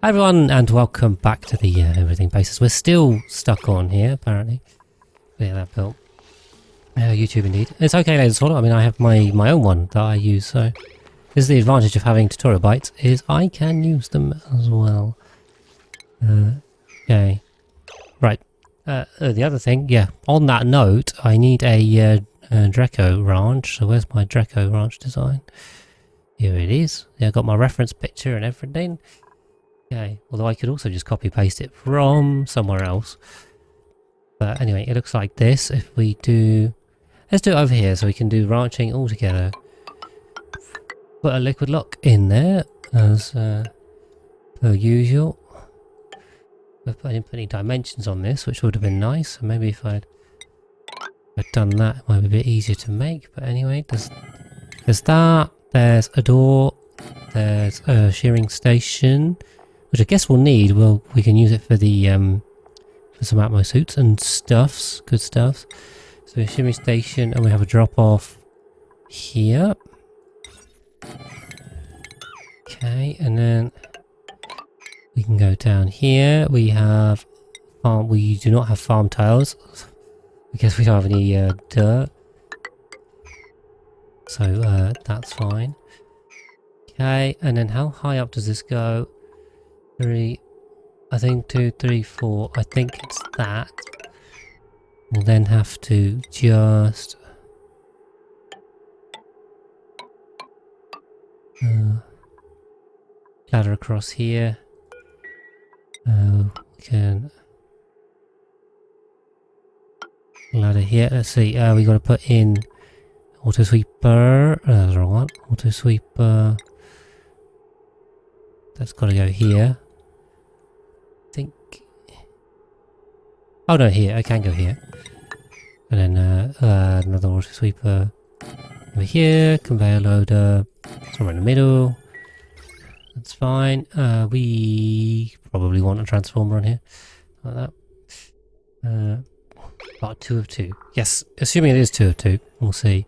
Hi everyone and welcome back to the everything basis. We're still stuck on here apparently. Yeah, that built. YouTube indeed. It's okay ladies and gentlemen. I mean I have my own one that I use, so this is the advantage of having tutorial bites, is I can use them as well. Okay. Right. The other thing, yeah, on that note, I need a Draco ranch. So where's my Draco ranch design? Here it is. Yeah, I got my reference picture and everything. Okay, although I could also just copy paste it from somewhere else. But anyway, it looks like this. If we do... Let's do it over here so we can do ranching all together. Put a liquid lock in there as per usual. I didn't put any dimensions on this, which would have been nice. So maybe if I'd done that, it might be a bit easier to make. But anyway, there's that. There's a door. There's a shearing station, which I guess we'll need. We can use it for the for some Atmo suits and stuffs, good stuffs. So a shearing station, and we have a drop off here. Okay, and then we can go down here. We have farm. We do not have farm tiles because we don't have any dirt. So that's fine. Okay, and then how high up does this go? 3, I think 2, 3, 4. I think it's that. We'll then have to just ladder across here. We can ladder here. Let's see. We got to put in auto sweeper. That's the wrong one. Auto sweeper. That's got to go here. I think. Oh no, here. I can go here. And then another auto sweeper over here. Conveyor loader somewhere in the middle. That's fine. We probably want a transformer on here, like that. Part 2 of 2. Yes, assuming it is 2 of 2. We'll see.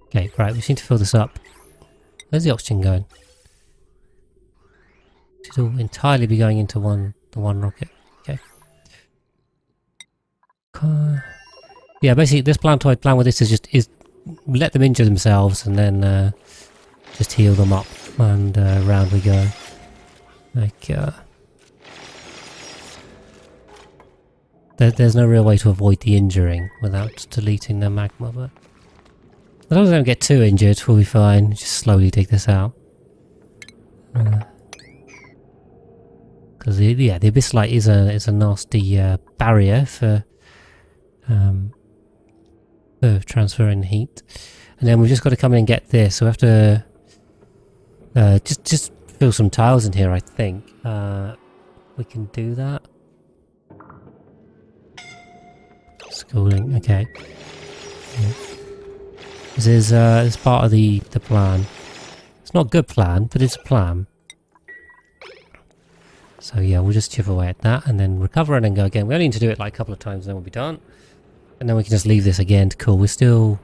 Okay, right. We seem to fill this up. Where's the oxygen going? It should all entirely be going into the one rocket. Okay. Yeah, basically this planetoid plan with this is let them injure themselves and then just heal them up, and round we go. Like there's no real way to avoid the injuring without deleting the magma, but as long as I don't get too injured, we'll be fine. Just slowly dig this out. Because the abyss light is a nasty barrier for transferring heat. And then we've just got to come in and get this. So we have to just fill some tiles in here, I think. We can do that. Schooling, okay. Yeah. This is part of the plan. It's not a good plan, but it's a plan. So yeah, we'll just chip away at that and then recover and then go again. We only need to do it like a couple of times and then we'll be done. And then we can just leave this again to cool. We're still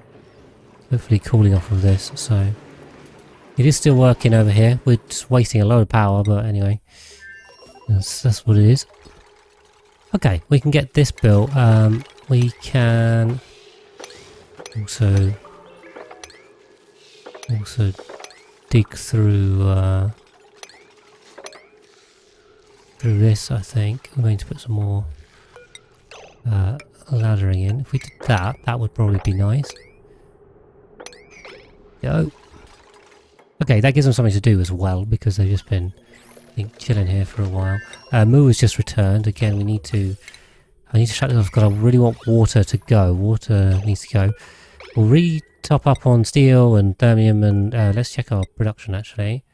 hopefully cooling off of this, so it is still working over here. We're just wasting a load of power, but anyway, that's what it is. Okay, we can get this built. We can also dig through this. I think I'm going to put some more laddering in. If we did that, that would probably be nice. Go. Okay, that gives them something to do as well because they've just been, I think, chilling here for a while. Moo has just returned. Again, I need to shut this off because I really want water to go. Water needs to go. We'll re-top up on steel and thermium, and let's check our production actually.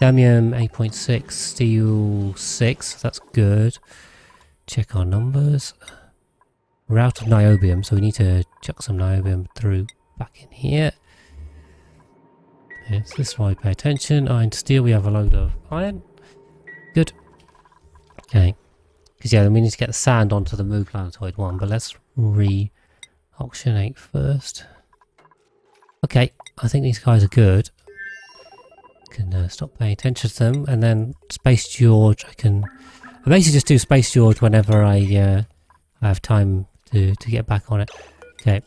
Thermium 8.6, steel 6, that's good. Check our numbers. We're out of niobium, so we need to chuck some niobium through back in here. Yes, this is why we pay attention. Iron, steel, we have a load of iron. Good. Okay. Because yeah, then we need to get the sand onto the Moo planetoid one, but let's re-oxygenate first. Okay, I think these guys are good. can stop paying attention to them, and then Space George, I basically just do Space George whenever I have time to get back on it. Okay,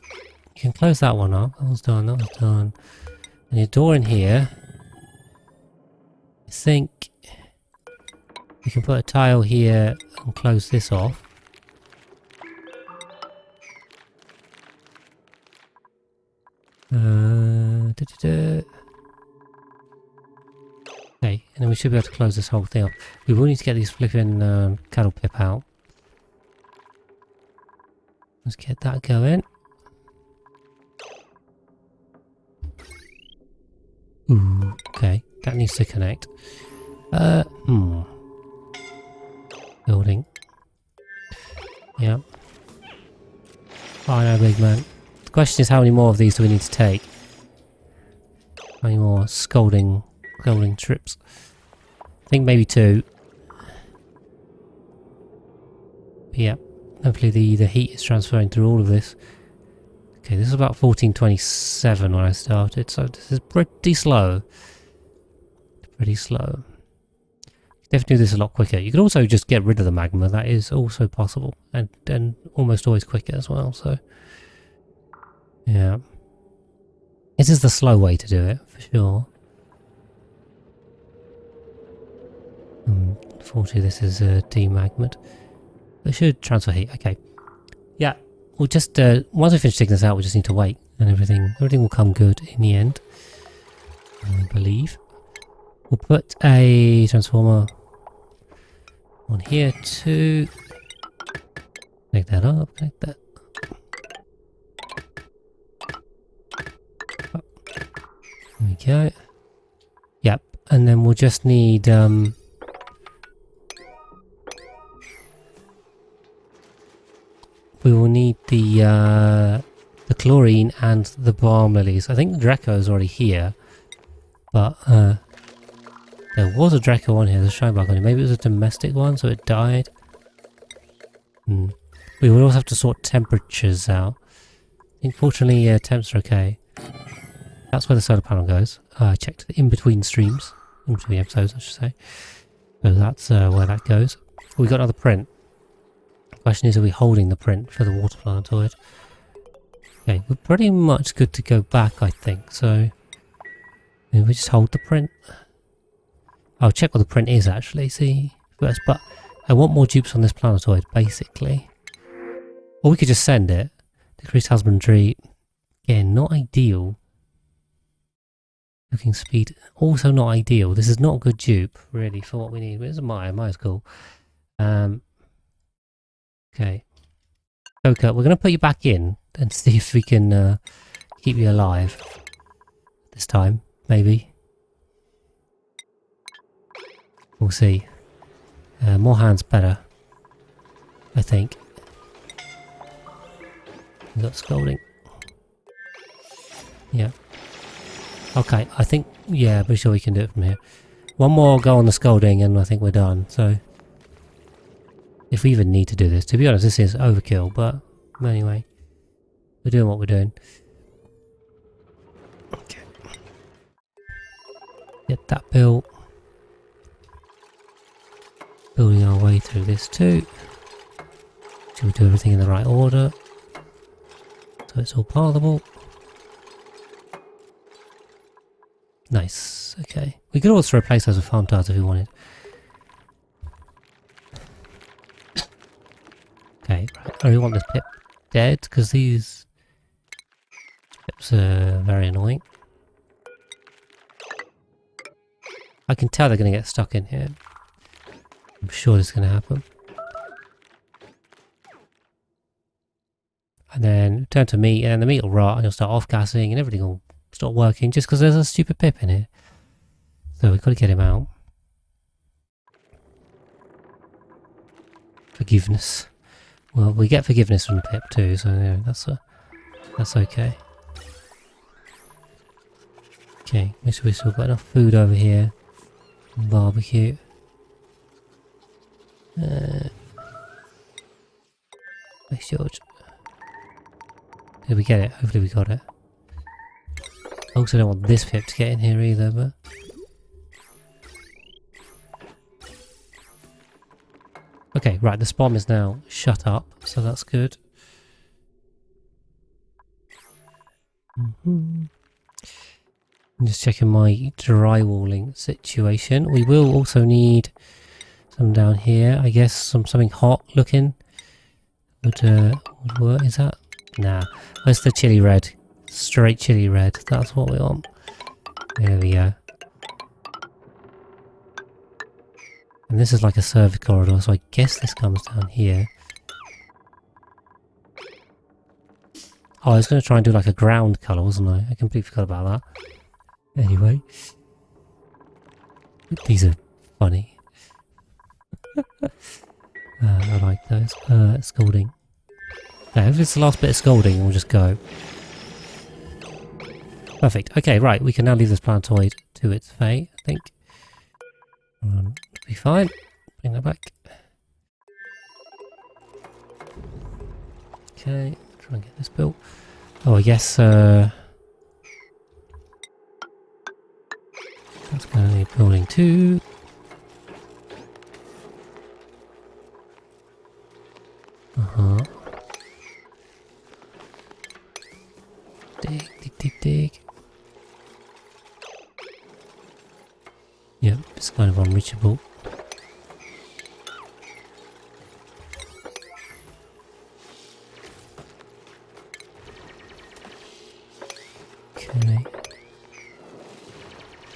you can close that one up. That was done, that was done. And your door in here, I think you can put a tile here and close this off. Okay, and then we should be able to close this whole thing up. We will need to get these flipping cattle pip out. Let's get that going. Ooh, okay, that needs to connect. Building. Yeah. Oh no, big man. The question is, how many more of these do we need to take? How many more scolding trips? I think maybe 2. But yeah, hopefully the heat is transferring through all of this. Okay, this is about 1427 when I started, so this is pretty slow. Pretty slow. Definitely do this a lot quicker. You could also just get rid of the magma, that is also possible. And almost always quicker as well, so... yeah. This is the slow way to do it, for sure. Unfortunately, this is demagmat. It should transfer heat, okay. Yeah, we'll just, once we finish taking this out, we just need to wait. And everything will come good in the end. I believe. We'll put a transformer on here too. Connect that up, connect that. There we go. Yep, and then we'll just need we will need the chlorine and the balm lilies. I think the Draco is already here, but there was a Draco on here, there's a shine bug on it. Maybe it was a domestic one, so it died. We will also have to sort temperatures out. I think fortunately temps are okay. That's where the solar panel goes. I checked the in-between streams. In-between episodes, I should say. So that's where that goes. We got another print. The question is, are we holding the print for the water planetoid? Okay, we're pretty much good to go back, I think. So, maybe we just hold the print. I'll check what the print is actually, see first, but I want more dupes on this planetoid, basically. Or we could just send it. Decreased husbandry. Again, not ideal. Looking speed, also not ideal. This is not a good dupe, really, for what we need. But it's a Maya's cool. Okay. Coca, we're going to put you back in and see if we can keep you alive. This time, maybe. We'll see. More hands better, I think. We got scolding. Yeah. Okay, I think, yeah, pretty sure we can do it from here. One more go on the scolding and I think we're done, so... if we even need to do this. To be honest, this is overkill, but anyway. We're doing what we're doing. Okay. Get that built. Building our way through this too. Should we do everything in the right order? So it's all pathable. Nice, okay. We could also replace those with farm tiles if we wanted. Okay, right. I really want this pip dead because these pips are very annoying. I can tell they're going to get stuck in here. I'm sure this is going to happen. And then turn to meat, and the meat will rot, and you'll start off-gassing, and everything will stop working just because there's a stupid pip in here. So we've got to get him out. Forgiveness. Well, we get forgiveness from the pip too, so yeah, that's okay. Okay, make sure we've still got enough food over here. Barbecue. Thanks, George. Did we get it? Hopefully we got it. I also don't want this pip to get in here either, but Okay, right, the spawn is now shut up, so that's good. I'm just checking my drywalling situation. We will also need some down here. I guess something hot looking would work. Is that? Nah. Where's the chili red? Straight chili red. That's what we want. There we go. And this is like a service corridor, so I guess this comes down here. Oh, I was going to try and do like a ground colour, wasn't I? I completely forgot about that. Anyway. These are funny. I like those. Scalding. Okay, if it's the last bit of scalding, we'll just go. Perfect. Okay, right. We can now leave this planetoid to its fate, I think. It'll be fine. Bring that back. Okay, try and get this built. Oh, I guess that's going to be building 2. Dig, dig, dig, dig. Yep, it's kind of unreachable. Okay.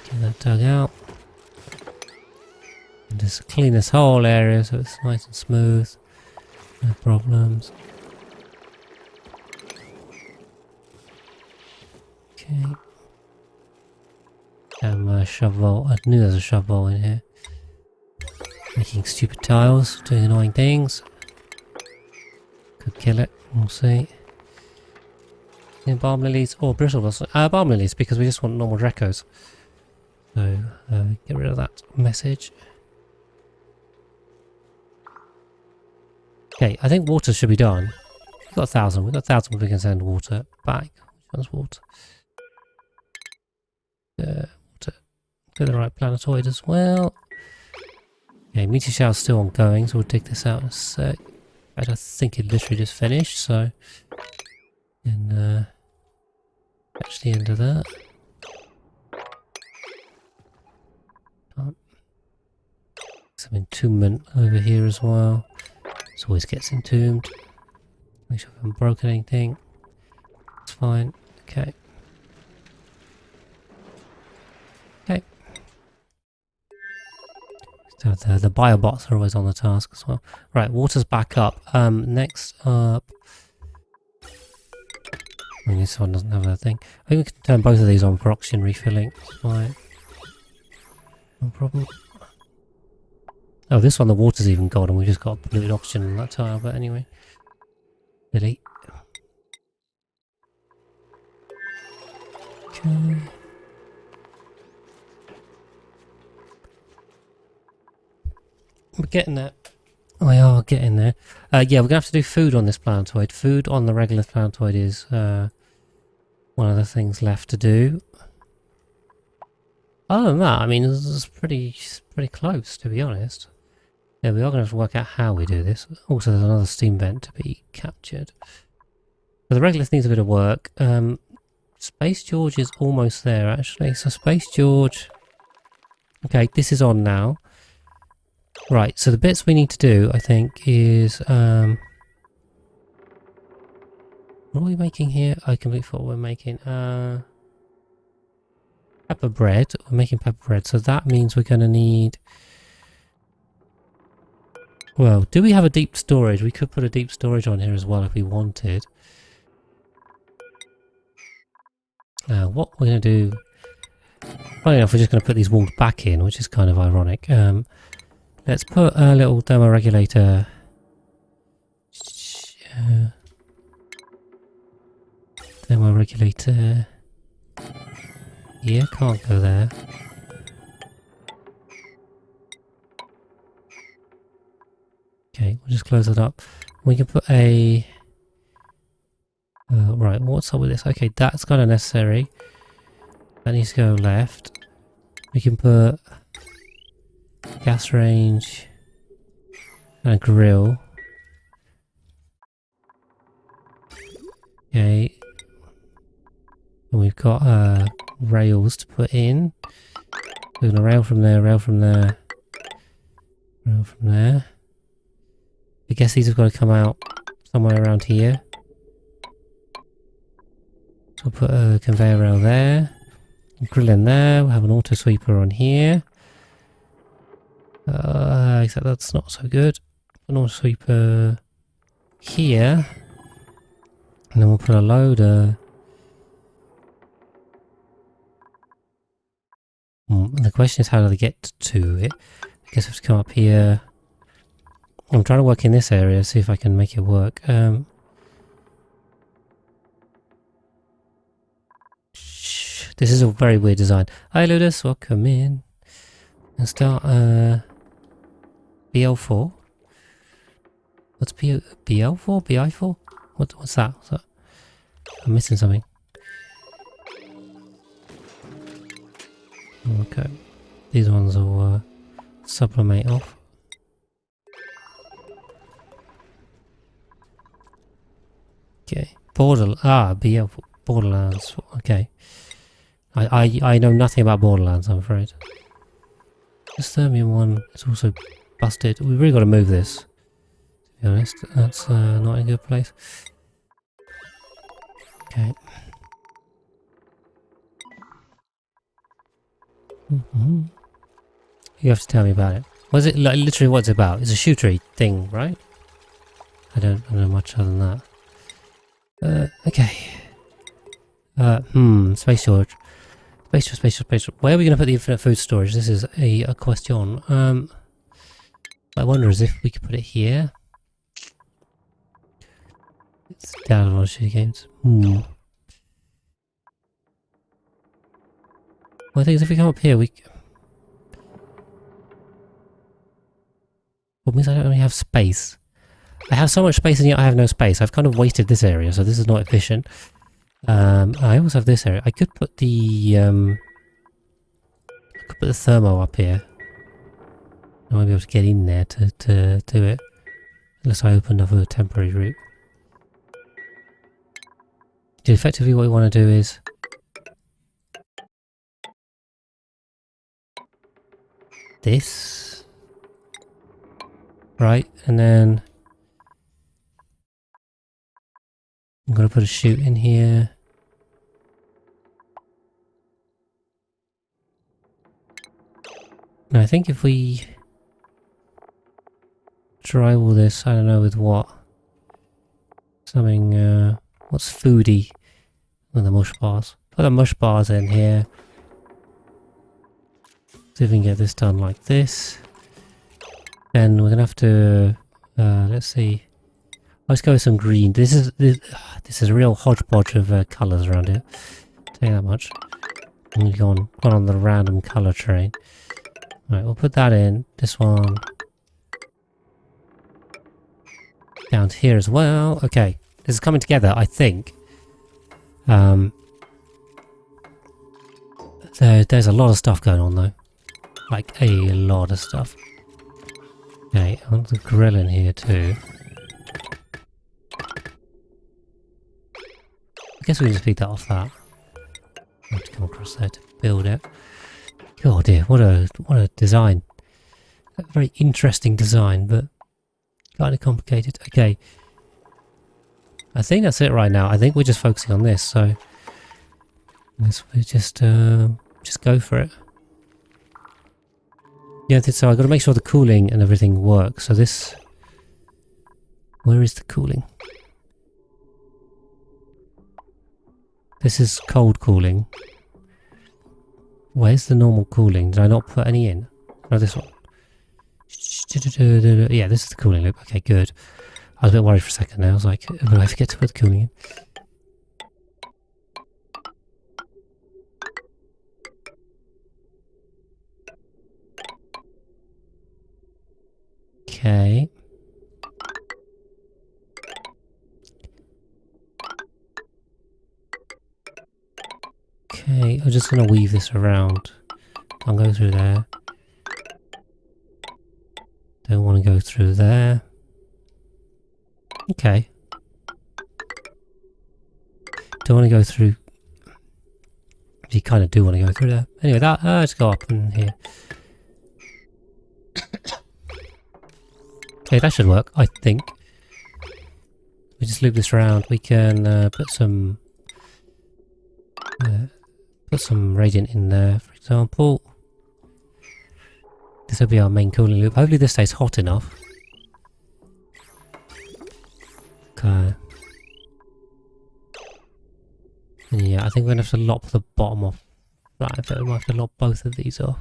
Get that dug out. And just clean this whole area so it's nice and smooth. No problems. Okay. Shovel. I knew there was a shovel in here. Making stupid tiles, doing annoying things. Could kill it, we'll see. Balm lilies or brittle blossom. Balm lilies because we just want normal Dracos. So get rid of that message. Okay, I think water should be done. We've got 1,000. We've got 1,000 we can send water back. Which one's water? Water. Get the right planetoid as well. Okay, meteor shower's still ongoing, so we'll dig this out in a sec. I think it literally just finished, so and catch the end of that. Some entombment over here as well. This always gets entombed. Make sure I haven't broken anything. It's fine. Okay. Okay. So the biobots are always on the task as well. Right, water's back up. Next up. I mean, this one doesn't have that thing. I think we can turn both of these on for oxygen refilling. Fine. No problem. Oh, this one, the water's even gone and we just got polluted oxygen in that tile, but anyway. Delete. Okay. We're getting there. We are getting there. Yeah, we're going to have to do food on this planetoid. Food on the regular planetoid is one of the things left to do. Other than that, I mean, it's pretty close, to be honest. Yeah, we are going to have to work out how we do this. Also, there's another steam vent to be captured. So the regolith needs a bit of work. Space George is almost there, actually. So Space George... Okay, this is on now. Right, so the bits we need to do, I think, is... what are we making here? I completely forgot what we're making. Pepper bread. We're making pepper bread, so that means we're going to need... Well, do we have a deep storage? We could put a deep storage on here as well if we wanted. What we're going to do... Funny enough, we're just going to put these walls back in, which is kind of ironic. Let's put a little thermoregulator... thermoregulator... Yeah, can't go there. Okay, we'll just close it up. We can put a... right, what's up with this? Okay, that's kind of necessary. That needs to go left. We can put gas range And a grill. Okay. And we've got rails to put in. We're gonna rail from there, rail from there, rail from there. I guess these have got to come out somewhere around here. So we'll put a conveyor rail there. Grill in there. We'll have an auto sweeper on here. Except that's not so good. An auto sweeper here. And then we'll put a loader. The question is, how do they get to it? I guess I have to come up here. I'm trying to work in this area, see if I can make it work. This is a very weird design. Hi Ludus, welcome in. Let's start BL4. What's BL4? BI4? What's that? I'm missing something. Okay. These ones will sublimate off. Okay. BL4. Borderlands. Okay. I know nothing about Borderlands, I'm afraid. This thermium one is also busted. We've really got to move this, to be honest. That's not a good place. Okay. You have to tell me about it. What is it? Like, literally, what's it about? It's a shootery thing, right? I don't know much other than that. Okay. Space storage. Space. Where are we going to put the infinite food storage? This is a question. I wonder is if we could put it here. It's down a lot of shitty games. Well, I think if we come up here, we... Well, means I don't really have space. I have so much space and yet I have no space. I've kind of wasted this area, so this is not efficient. I also have this area. I could put the thermo up here. I might be able to get in there to do it. Unless I opened up a temporary route. So effectively what we want to do is... this. Right, and then... I'm going to put a chute in here. Now I think if we try all this, I don't know with what. Something, what's foodie? With the mush bars. Put the mush bars in here. See if we can get this done like this. Then we're going to have to, let's see. Let's go with some green. This is a real hodgepodge of colours around here. Tell you that much. I'm going on the random colour train. Right, we'll put that in. This one down here as well. Okay, this is coming together, I think. There's a lot of stuff going on though. Like a lot of stuff. Okay, I want the grill in here too. I guess we can just pick that off that. I have to come across there to build it. Oh dear, what a design. A very interesting design, but kind of complicated. Okay. I think that's it right now. I think we're just focusing on this, so let's just go for it. Yeah, so I've got to make sure the cooling and everything works. So this... Where is the cooling? This is cold cooling. Where's the normal cooling? Did I not put any in? No, this one. Yeah, this is the cooling loop. Okay, good. I was a bit worried for a second there. I was like, will I forget to put the cooling in? Okay. Okay, I'm just going to weave this around. I'll go through there. Don't want to go through there. Okay. Don't want to go through. You kind of do want to go through there. Anyway, let's go up in here. Okay, that should work, I think. We just loop this around. We can put some radiant in there, for example. This will be our main cooling loop. Hopefully this stays hot enough. Okay. Yeah, I think we're going to have to lop the bottom off. Right, I think we might have to lop both of these off.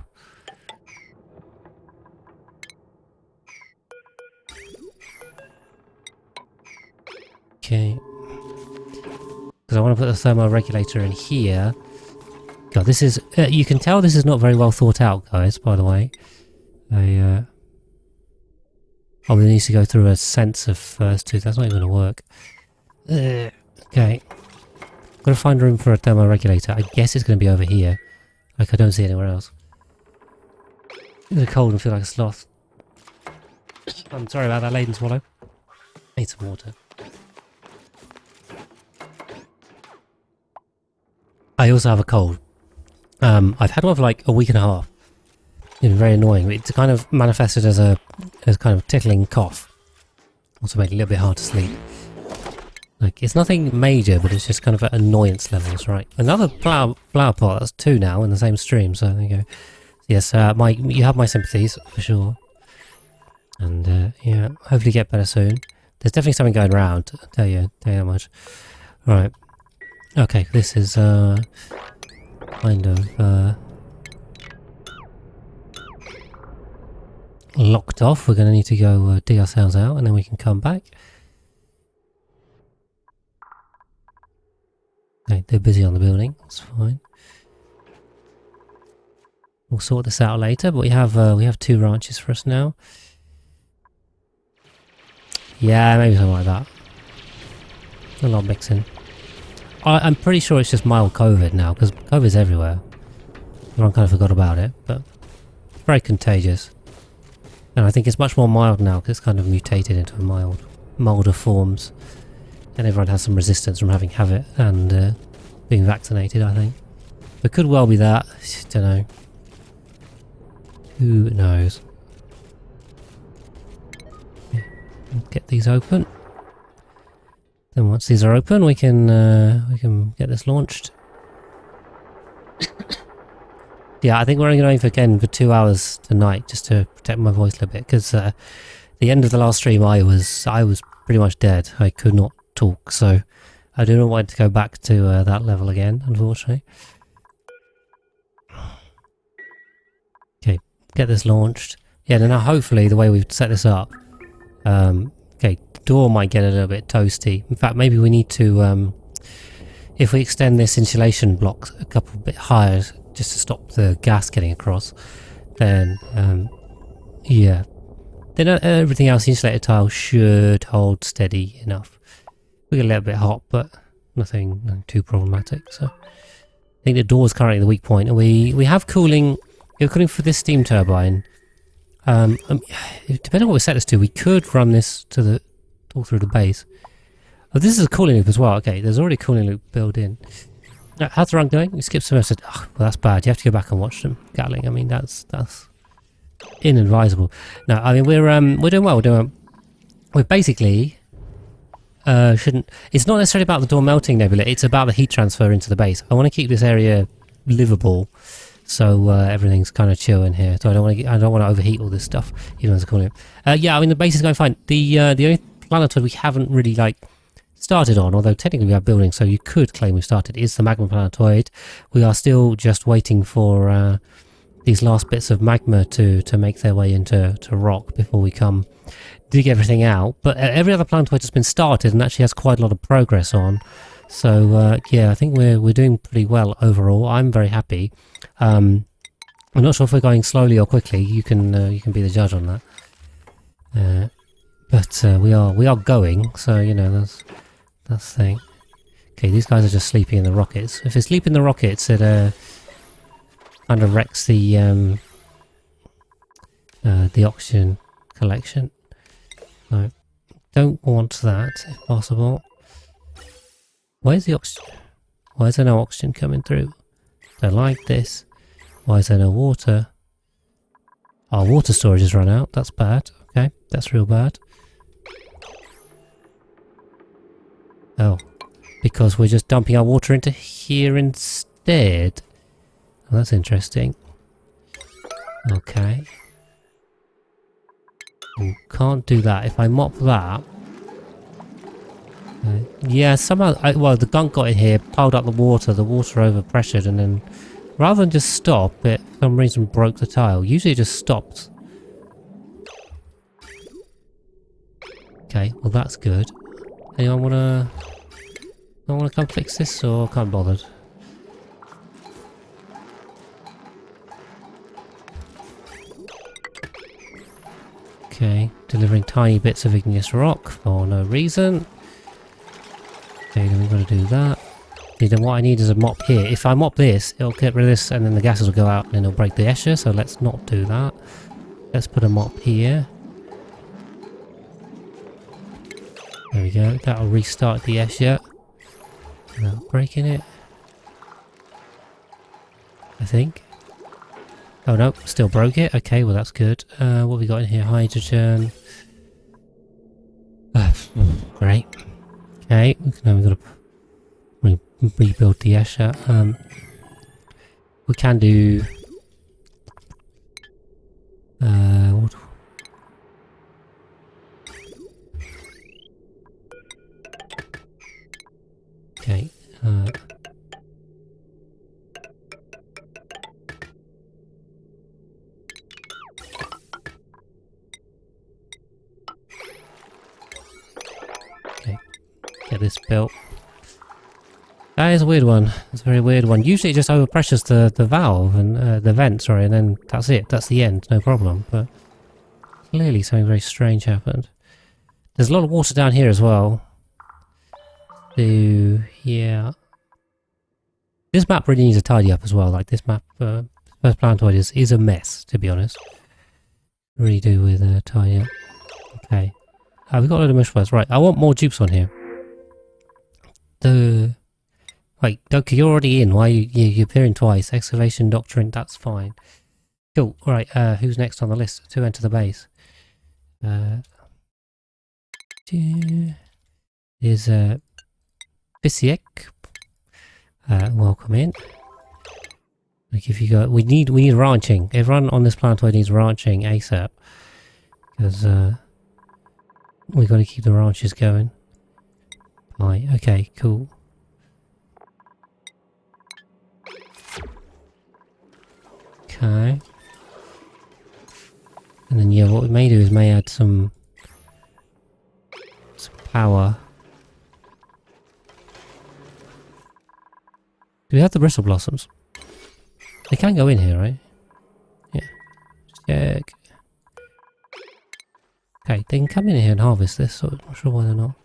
Okay. Because I want to put the thermal regulator in here. God, this is... you can tell this is not very well thought out, guys, by the way. Oh, we need to go through a sensor first too. That's not even going to work. Okay. Got to find room for a thermal regulator. I guess it's going to be over here. Like, I don't see anywhere else. It's cold and feel like a sloth. I'm sorry about that, Laden Swallow. Need some water. I also have a cold. I've had one for like a week and a half. It's been very annoying. It's kind of manifested as kind of tickling cough. Also made it a little bit hard to sleep. Like, it's nothing major, but it's just kind of at annoyance levels, right? Another flower pot, that's 2 now in the same stream, so there you go. Yes, you have my sympathies, for sure. And, yeah, hopefully get better soon. There's definitely something going around, I'll tell you how much. Right. Okay, this is, kind of, locked off. We're going to need to go dig ourselves out, and then we can come back. Okay, they're busy on the building. That's fine. We'll sort this out later, but we have 2 ranches for us now. Yeah, maybe something like that. A lot of mixing. I'm pretty sure it's just mild COVID now, because COVID's everywhere. Everyone kind of forgot about it, but it's very contagious. And I think it's much more mild now, because it's kind of mutated into milder forms. And everyone has some resistance from having it and being vaccinated, I think. It could well be that. I don't know. Who knows? Yeah. Get these open. Then once these are open, we can get this launched. Yeah, I think we're only going for again for 2 hours tonight, just to protect my voice a little bit, because the end of the last stream I was pretty much dead. I could not talk, so I do not want to go back to that level again, unfortunately. Okay, get this launched. Yeah, now hopefully the way we've set this up, okay, the door might get a little bit toasty. In fact, maybe we need to, if we extend this insulation block a couple bit higher, just to stop the gas getting across, then, yeah. Then everything else, the insulated tile should hold steady enough. We get a little bit hot, but nothing too problematic. So I think the door is currently the weak point, and we have cooling. We're cooling for this steam turbine. Depending on what we set this to, we could run this to all through the base. Oh, this is a cooling loop as well. Okay, there's already a cooling loop built in. How's the run going? We skipped some episodes. Oh, well, that's bad. You have to go back and watch them. Gatling. I mean, that's inadvisable. No, I mean we're doing well. We're basically shouldn't. It's not necessarily about the door melting, Nebula. It's about the heat transfer into the base. I want to keep this area livable, so everything's kind of chill in here. So I don't want to overheat all this stuff, even as I call it. Yeah, I mean the base is going fine. The only planetoid we haven't really started on, although technically we are building, so you could claim we've started, is the Magma planetoid. We are still just waiting for these last bits of magma to make their way into rock before we come dig everything out. But every other planetoid has been started and actually has quite a lot of progress on. So yeah, I think we're doing pretty well overall. I'm very happy. I'm not sure if we're going slowly or quickly. You can be the judge on that. But we are going. So you know that's the thing. Okay, these guys are just sleeping in the rockets. If they sleep in the rockets, it kind of wrecks the oxygen collection. So, don't want that if possible. Where's the oxygen? Why is there no oxygen coming through? Don't like this. Why is there no water? Our water storage has run out. That's bad. Okay, that's real bad. Oh, because we're just dumping our water into here instead. Oh, that's interesting. Okay. Can't do that. If I mop that... yeah, somehow... well, the gunk got in here, piled up the water overpressured, and then... rather than just stop, it for some reason broke the tile. Usually it just stops. Okay, well that's good. Anyone wanna come fix this, or can't be bothered? Okay, delivering tiny bits of igneous rock for no reason. Okay, then we've got to do that. Okay, then what I need is a mop here. If I mop this, it'll get rid of this and then the gases will go out and it'll break the Escher, so let's not do that. Let's put a mop here. There we go, that'll restart the Escher without breaking it. I think. Oh no, still broke it. Okay, well that's good. What have we got in here? Hydrogen. Great. Okay, now we've got to rebuild the Escher. We can do... what? Okay. Get this built. That is a weird one. It's a very weird one. Usually it just overpressures the valve and the vent, sorry, and then that's it. That's the end. No problem. But clearly something very strange happened. There's a lot of water down here as well. So, yeah. This map really needs a tidy up as well. Like this map, first planetoid is a mess, to be honest. Really do with a tidy up. Okay. We've got a lot of mushwords. Right, I want more dupes on here. Wait, Doki, you're already in. Why you're appearing twice? Excavation, doctrine, that's fine. Cool. Alright, who's next on the list to enter the base? Is Bisiek. Welcome in. Like if you go, we need ranching. Everyone on this planetoid needs ranching ASAP. Because we've got to keep the ranches going. Right, okay, cool. Okay. And then yeah, what we may do is may add some power. Do we have the bristle blossoms? They can go in here, right? Yeah. Check. Okay, they can come in here and harvest this, so I'm not sure why they're not.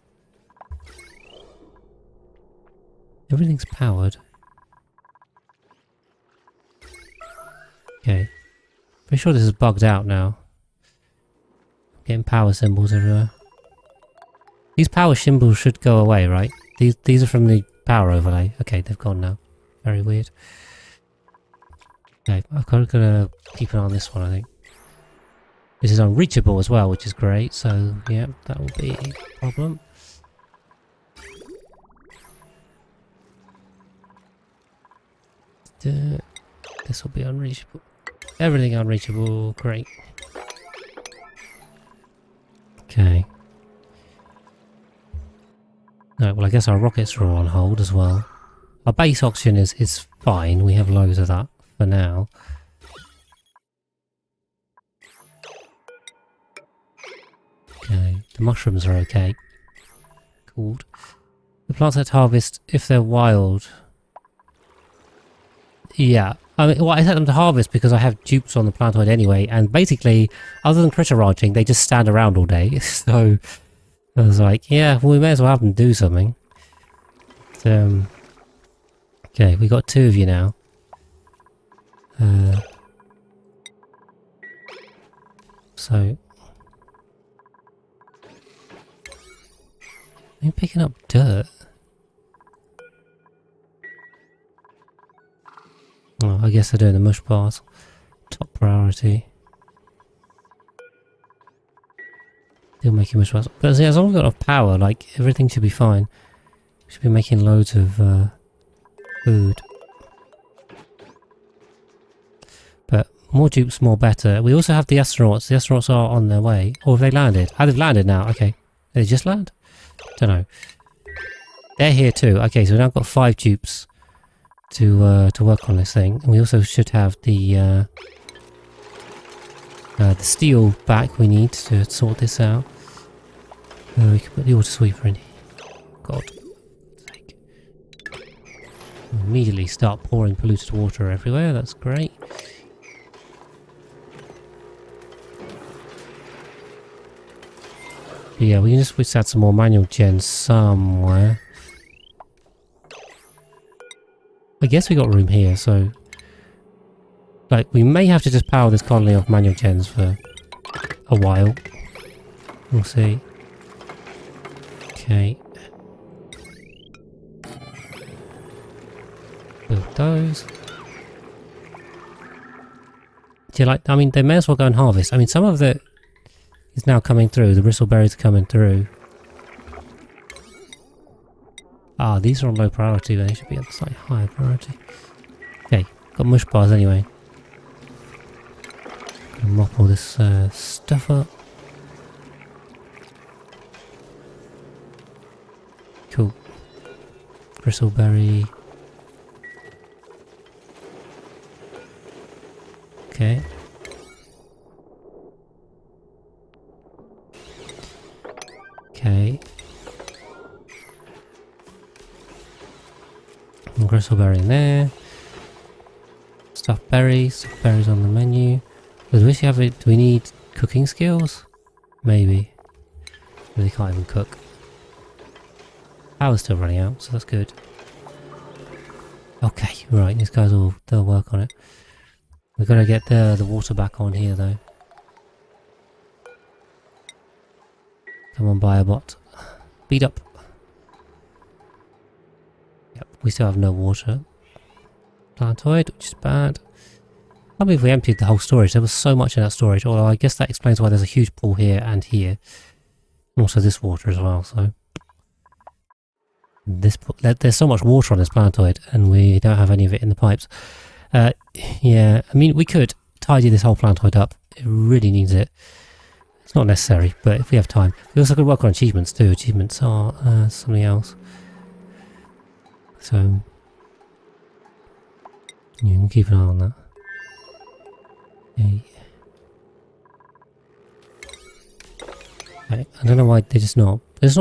Everything's powered. Okay. Pretty sure this is bugged out now. Getting power symbols everywhere. These power symbols should go away, right? These are from the power overlay. Okay, they've gone now. Very weird. Okay, I've got to keep an eye on this one, I think. This is unreachable as well, which is great. So, yeah, that will be a problem. This will be unreachable. Everything unreachable. Great. Okay. Alright, well I guess our rockets are all on hold as well. Our base oxygen is fine. We have loads of that for now. Okay. The mushrooms are okay. Cooled. The plants that harvest, if they're wild... Yeah, I mean, well, I set them to harvest because I have dupes on the planetoid anyway, and basically, other than critter ranching, they just stand around all day. So I was like, yeah, well, we may as well have them do something. But, okay, we got 2 of you now. So I'm picking up dirt. Oh, I guess they're doing the mush bars. Top priority. Still making mush bars. But as long as we've got enough power, like, everything should be fine. We should be making loads of food. But more dupes, more better. We also have the astronauts. The astronauts are on their way. Or have they landed? Oh, they've landed now. Okay. Did they just land? Don't know. They're here too. Okay, so we've now got 5 dupes to work on this thing. And we also should have the steel back we need to sort this out. We can put the water sweeper in. God. Immediately start pouring polluted water everywhere. That's great. Yeah, we can just add some more manual gens somewhere. I guess we got room here, so... Like, we may have to just power this colony off manual gens for a while. We'll see. Okay. Build those. Do you like... I mean, they may as well go and harvest. I mean, some of the... is now coming through. The bristleberries are coming through. Ah, these are on low priority, but they should be on slightly higher priority. Okay, got mush bars anyway. Gonna mop all this stuff up. Cool. Bristleberry. Okay. Okay. And bristleberry in there. Stuffed berries. Berries on the menu. Do we have it? Do we need cooking skills? Maybe. They can't even cook. Power's still running out, so that's good. Okay, right. These guys they'll work on it. We've got to get the water back on here though. Come on, Biobot. Beat up. Yep, we still have no water. Planetoid, which is bad. I believe we emptied the whole storage. There was so much in that storage, although I guess that explains why there's a huge pool here and here. And also this water as well, so... There's so much water on this planetoid, and we don't have any of it in the pipes. Yeah, I mean, we could tidy this whole planetoid up. It really needs it. It's not necessary, but if we have time. We also could work on achievements too. Achievements are something else. So, you can keep an eye on that. Okay. Right, I don't know why they're just not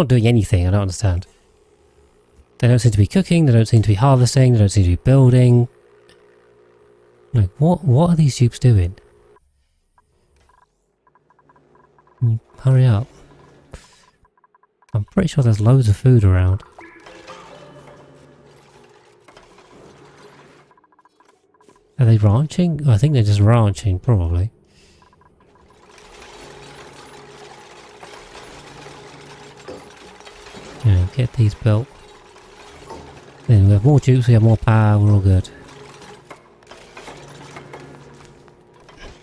doing anything. I don't understand. They don't seem to be cooking, they don't seem to be harvesting, they don't seem to be building. Like, what are these dupes doing? Hurry up. I'm pretty sure there's loads of food around. Are they ranching? I think they're just ranching, probably. Yeah, get these built. Then we have more dupes, we have more power, we're all good.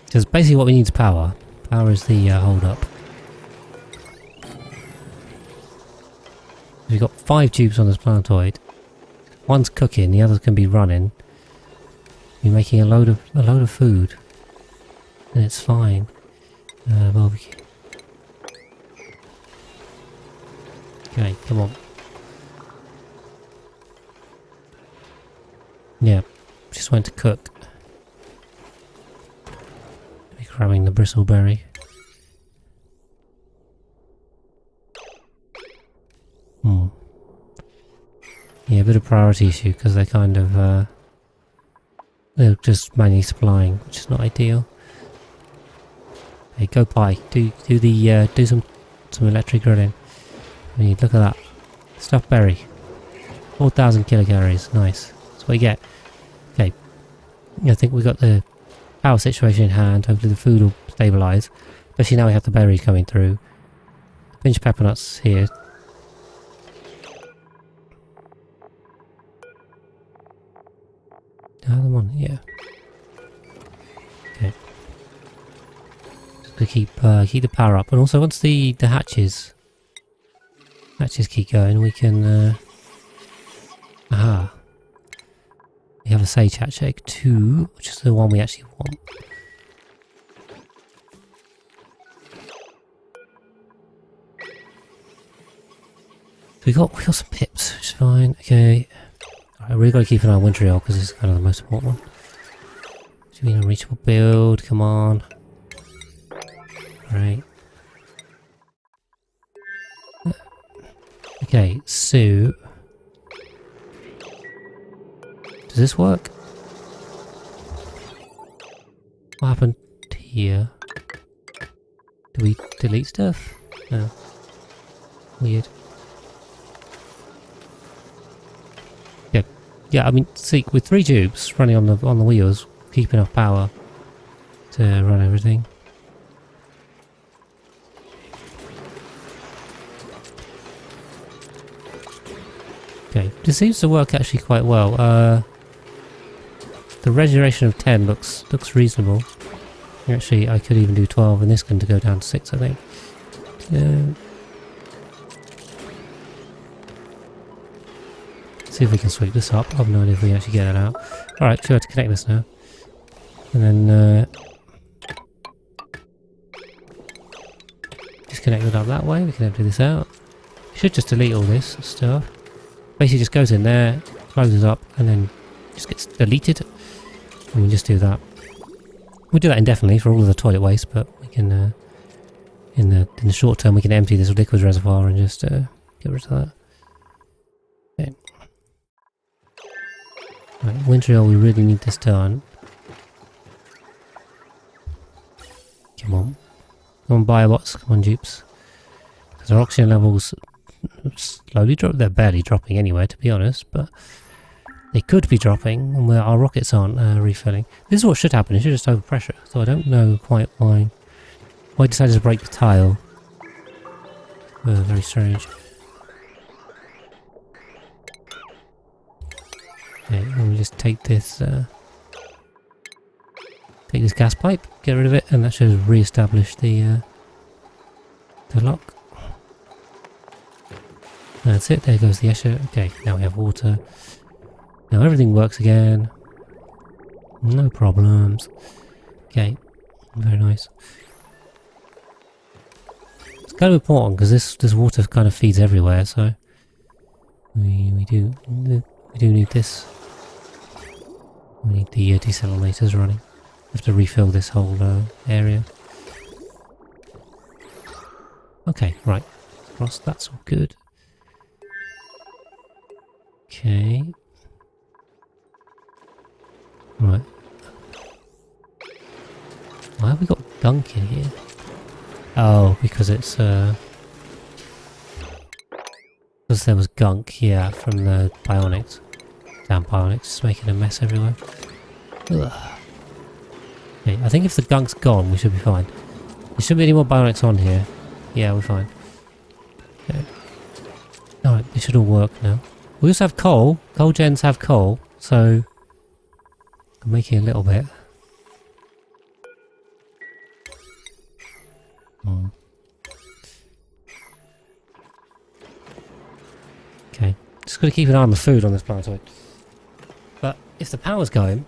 Because basically what we need is power. Power is the hold up. We've got 5 dupes on this planetoid. One's cooking, the others can be running. We're making a load of food. And it's fine. Barbecue. Okay, come on. Yeah, just went to cook. Be grabbing the bristleberry. Yeah, a bit of priority issue because they're kind of they're just manually supplying, which is not ideal. Hey, go pie. Do some electric grilling. I mean, look at that. Stuffed berry. 4,000 kilocalories. Nice. That's what you get. Okay. I think we got the power situation in hand. Hopefully the food will stabilise. Especially now we have the berries coming through. Pinch pepper nuts here. I have them on? Yeah. Okay. Just to keep the power up, and also once the hatches keep going, we can. Aha. We have a sage hatch egg 2, which is the one we actually want. We got some pips, which is fine. Okay. Alright, we've got to keep an eye on winter ale because this is kind of the most important one. Should be an unreachable build, come on. Right. Okay, so does this work? What happened here? Do we delete stuff? No. Weird. Yeah. Yeah, I mean, see, with 3 tubes running on the wheels, keep enough power to run everything. Okay, this seems to work actually quite well. The regeneration of 10 looks reasonable. Actually, I could even do 12, and this can go down to 6, I think. See if we can sweep this up. I have no idea if we actually get it out. Alright, so we have to connect this now. And then disconnect it up that way. We can empty this out. Should just delete all this stuff. Basically just goes in there, closes up, and then just gets deleted. And we just do that. We'll do that indefinitely for all of the toilet waste, but we can in the short term we can empty this liquid reservoir and just get rid of that. Okay. Right, winter ale, we really need this done. Come on. Come on, biobots. Come on, dupes. Because our oxygen levels slowly drop. They're barely dropping anyway, to be honest, but they could be dropping and our rockets aren't refilling. This is what should happen. It should just overpressure. So I don't know quite why I decided to break the tile. Very strange. Okay, let me just take this gas pipe, get rid of it, and that should re-establish the lock. That's it, there goes the Escher. Okay, now we have water. Now everything works again. No problems. Okay, very nice. It's kind of important because this water kind of feeds everywhere, so we do need this. We need the desalinators running. We have to refill this whole area. Okay, right. Cross, that's all good. Okay. Right. Why have we got gunk in here? Oh, because it's because there was gunk, yeah, from the bionics. Damn bionics, it's making a mess everywhere. Ugh. Okay, I think if the gunk's gone, we should be fine. There shouldn't be any more bionics on here. Yeah, we're fine. Okay. Alright, they should all work now. We also have coal. Coal gens have coal, so I'm making a little bit. Okay, just got to keep an eye on the food on this planetoid. But if the power's going,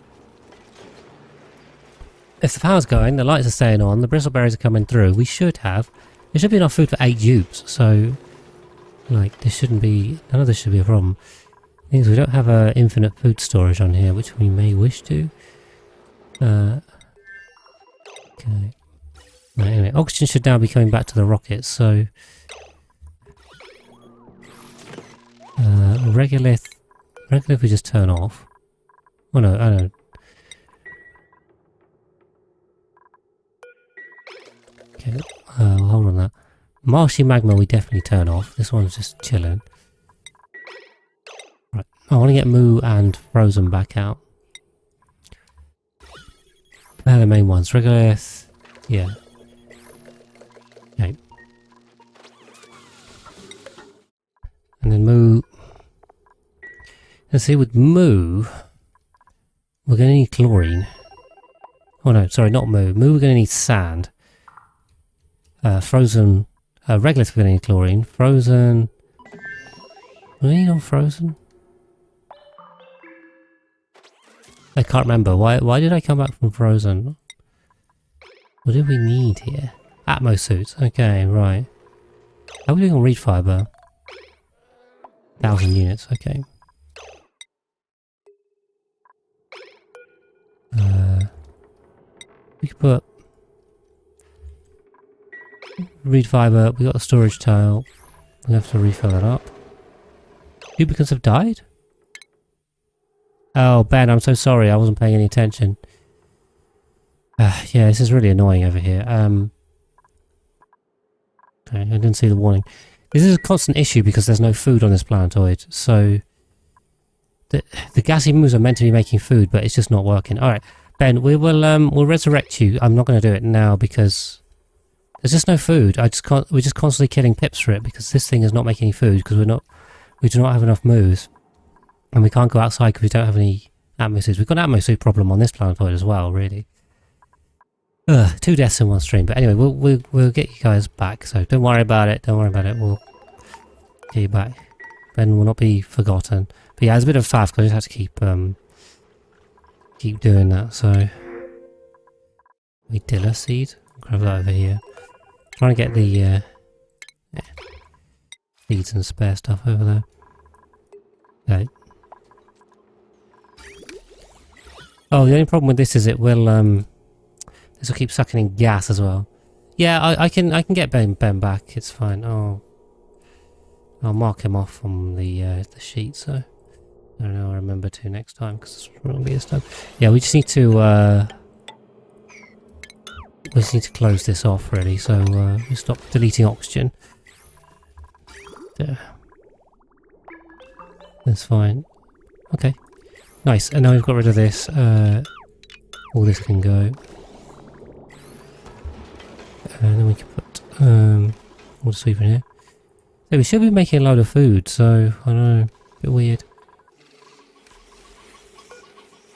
the lights are staying on, the bristleberries are coming through, there should be enough food for 8 dupes, so like there shouldn't be, none of this should be a problem. The thing is, we don't have infinite food storage on here, which we may wish to. Okay. Right, anyway, oxygen should now be coming back to the rockets, so regolith we just turn off. Oh no, I know. Okay, hold on that. Marshy magma we definitely turn off. This one's just chilling. Right, I want to get Moo and Frozen back out. They're the main ones. Regolith, yeah. Okay. And then Moo. Let's see, with Moo, We're going to need chlorine. Oh no, sorry, not moo. Moo, we're going to need sand. Frozen... regolith, we're going to need chlorine. Frozen... Do we need on frozen? I can't remember. Why did I come back from frozen? What do we need here? Atmo suits. Okay, right. How are we doing on reed fiber? 1,000 units. Okay. We could put reed fiber. We got the storage tile. We have to refill that up. Duplicants have died? Oh, Ben, I'm so sorry. I wasn't paying any attention. Yeah, this is really annoying over here. Okay, I didn't see the warning. This is a constant issue because there's no food on this planetoid. So the gassy moves are meant to be making food, but it's just not working. All right, Ben, we'll resurrect you. I'm not going to do it now because there's just no food. We're just constantly killing pips for it because this thing is not making any food because we do not have enough moves. And we can't go outside because we don't have any atmosuits. We've got an atmosuit problem on this planetoid as well, really. Ugh, 2 deaths in one stream. But anyway, we'll get you guys back. So don't worry about it. Don't worry about it. We'll get you back. Ben will not be forgotten. But yeah, it's a bit of a faff because I just have to keep doing that. So we dilla seed. Grab that over here. Trying to get the seeds and spare stuff over there. Okay. Oh, the only problem with this is it will this will keep sucking in gas as well. Yeah, I can get Ben back. It's fine. I'll mark him off on the sheet. So I don't know. I'll remember to next time because it's wrong this time. Yeah, we just need to close this off really. So we stop deleting oxygen. There. That's fine. Okay. Nice. And now we've got rid of this. All this can go. And then we can put water sweeper in here. So we should be making a load of food, so I don't know, a bit weird.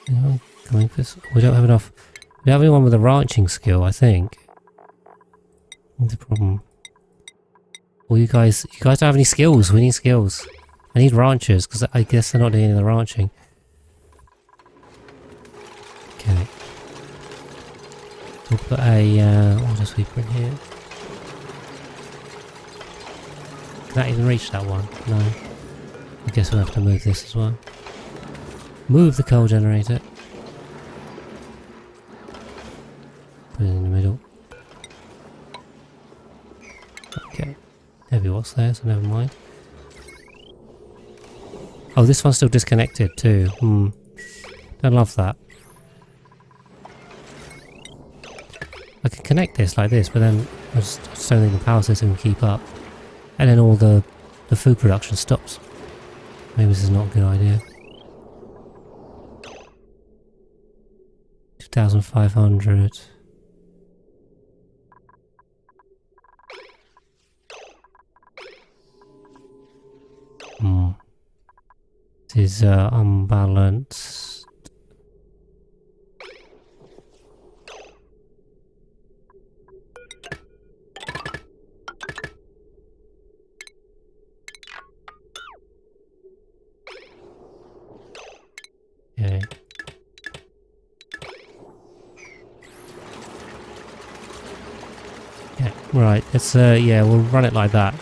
You know, coming for this. We don't have enough. We don't have anyone with a ranching skill, I think. What's the problem? Well, you guys don't have any skills. We need skills. I need ranchers because I guess they're not doing any of the ranching. Okay. We'll put a water sweeper in here. Can that even reach that one? No. I guess we'll have to move this as well. Move the coal generator. Put it in the middle. Okay. Heavy what's there, so never mind. Oh, this one's still disconnected too. Don't love that. I can connect this like this, but then I just don't think the power system can keep up. And then all the food production stops. Maybe this is not a good idea. 2,500. This is unbalanced. Okay. Yeah, right, let's yeah, we'll run it like that.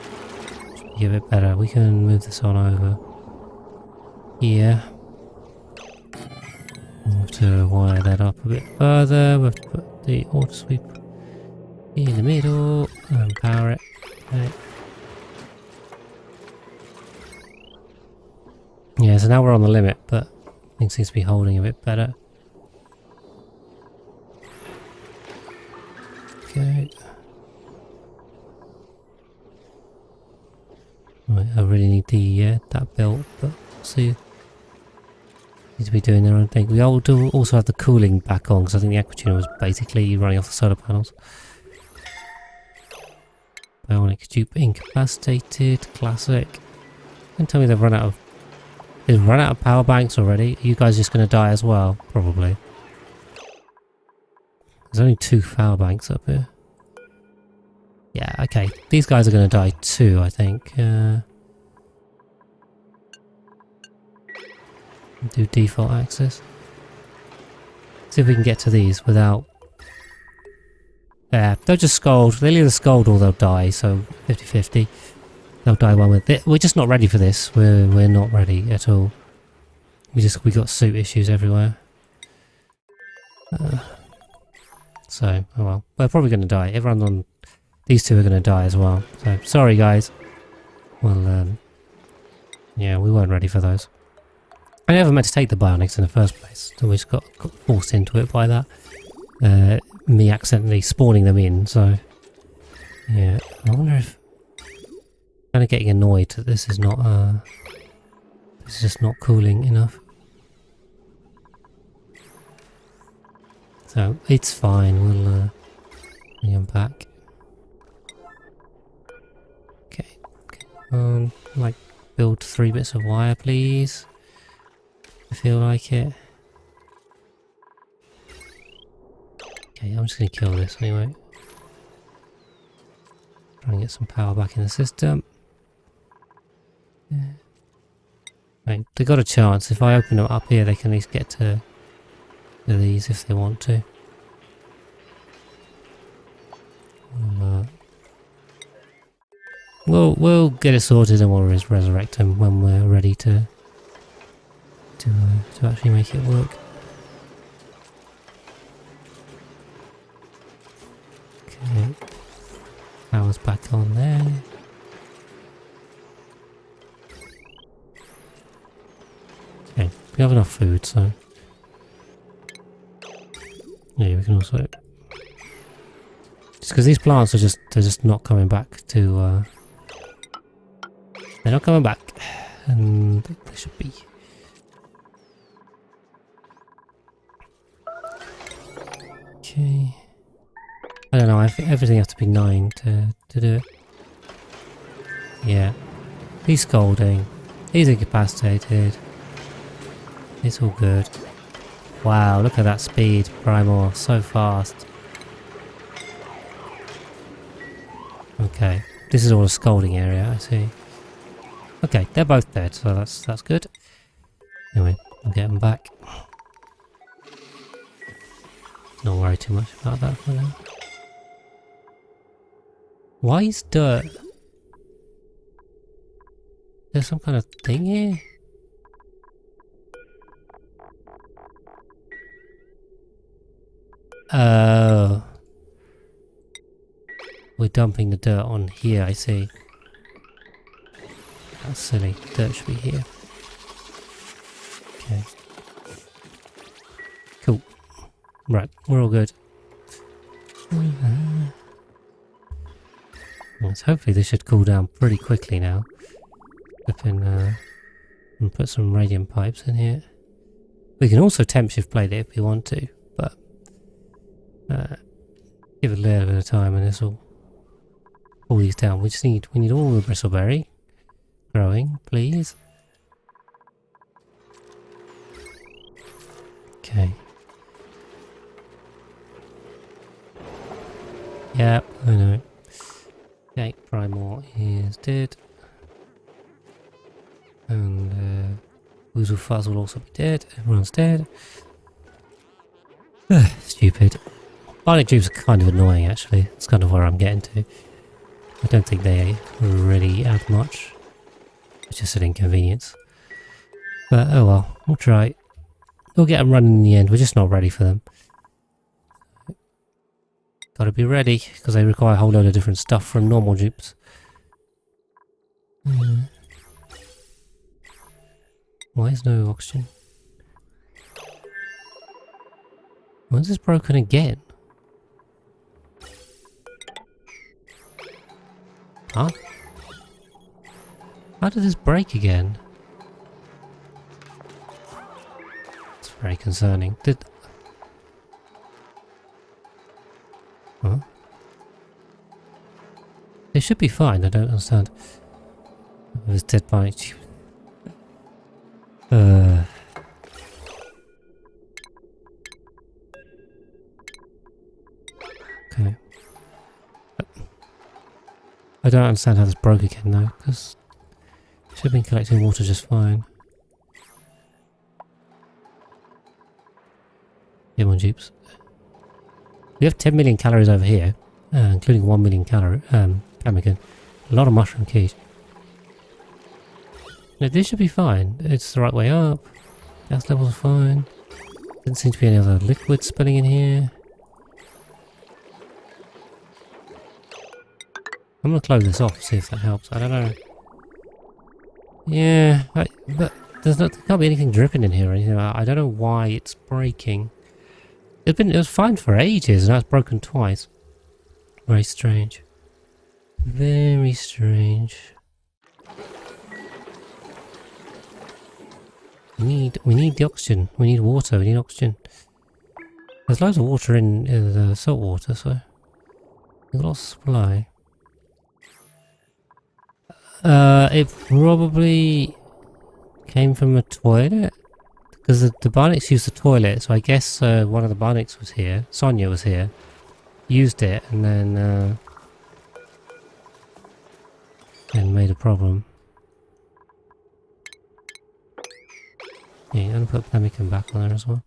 Give it better. We can move this on over here. We'll have to wire that up a bit further. We'll have to put the auto sweep in the middle and power it. Okay. Yeah, so now we're on the limit, but things seems to be holding a bit better. Okay. Right, I really need the that built, but see, need to be doing their own thing. We all do also have the cooling back on because I think the aquatuner was basically running off the solar panels. Bionic dupe incapacitated, classic. Don't tell me they've run out of They've run out of power banks already. Are you guys just going to die as well? Probably. There's only 2 power banks up here. Yeah, okay. These guys are going to die too, I think. Do default access. See if we can get to these without... Yeah, they'll just scold. They'll either scold or they'll die, so 50-50. They'll die one with it. We're just not ready for this. We're not ready at all. We got suit issues everywhere. So, oh well. We're probably going to die. Everyone on... These 2 are going to die as well. So, sorry guys. Well, yeah, we weren't ready for those. I never meant to take the bionics in the first place. So we just got forced into it by that. Me accidentally spawning them in, so... Yeah, I wonder if... Kind of getting annoyed that this is not, this is just not cooling enough. So, it's fine, we'll, bring them back. Okay, like, build 3 bits of wire, please. I feel like it. Okay, I'm just gonna kill this anyway. Try and get some power back in the system. Yeah. Right, they got a chance. If I open them up here, they can at least get to these if they want to. We'll get it sorted and we'll resurrect them when we're ready to actually make it work. Okay, power's back on there. Okay, we have enough food, so yeah, we can also just because these plants are they're just not coming back to. They're not coming back, and they should be. Okay. I don't know. I think everything has to be 9 to do it. Yeah. He's scolding. He's incapacitated. It's all good. Wow, look at that speed, Primor. So fast. Okay. This is all a scolding area, I see. Okay, they're both dead, so that's good. Anyway, I'll get them back. Not worry too much about that for now. Why is dirt? There's some kind of thing here? Oh. We're dumping the dirt on here, I see. That's silly. Dirt should be here. Okay. Cool. Right, we're all good. Well, hopefully this should cool down pretty quickly now. And put some radiant pipes in here. We can also temp shift plate it if we want to, but give it a little bit of time and this will pull these down. We need all the bristleberry growing, please. Okay. Yep, I know. Okay, Primor is dead. And Woozle Fuzz will also be dead. Everyone's dead. Stupid. Bionic dupes are kind of annoying actually. That's kind of where I'm getting to. I don't think they really add much. It's just an inconvenience. But oh well, we'll try. We'll get them running in the end. We're just not ready for them. Gotta be ready, because they require a whole load of different stuff from normal dupes. Why is no oxygen? When's this broken again? Huh? How did this break again? It's very concerning. Huh? They should be fine, I don't understand. This dead bionic tube. Okay. I don't understand how this broke again though, because it should have been collecting water just fine. Come on, dupes. We have 10 million calories over here, including 1 million pemmican. A lot of mushroom keys. Now, this should be fine. It's the right way up. Gas levels are fine. Doesn't seem to be any other liquid spilling in here. I'm gonna close this off, see if that helps. I don't know. Yeah, but there can't be anything dripping in here or anything. I don't know why it's breaking. It was fine for ages, and now it's broken twice. Very strange. Very strange. We need the oxygen. We need water. We need oxygen. There's loads of water in the salt water, so we've got lots of supply. It probably came from a toilet. Because the bionics used the toilet, so I guess one of the bionics was here. Sonia was here. Used it, and then made a problem. Yeah, I'm gonna put pemmican back on there as well.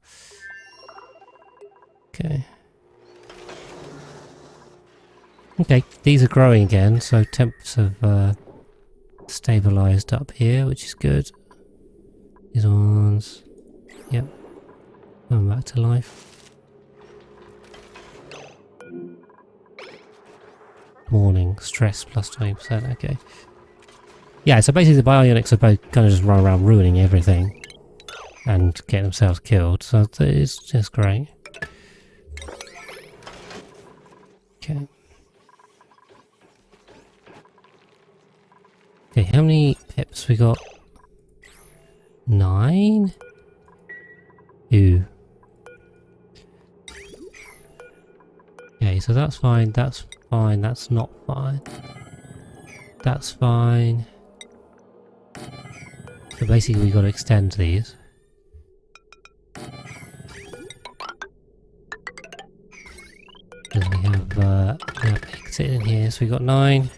Okay. Okay, these are growing again, so temps have stabilized up here, which is good. These ones. Yep. Coming back to life. Morning. Stress plus 20%. Okay. Yeah, so basically the bionics are both kind of just run around ruining everything. And getting themselves killed. So it's just great. Okay. Okay, how many pips we got? 9? Ooh. Okay, so that's fine, that's fine, that's not fine. That's fine. So basically we've got to extend these. Because we have exit in here, so we got 9.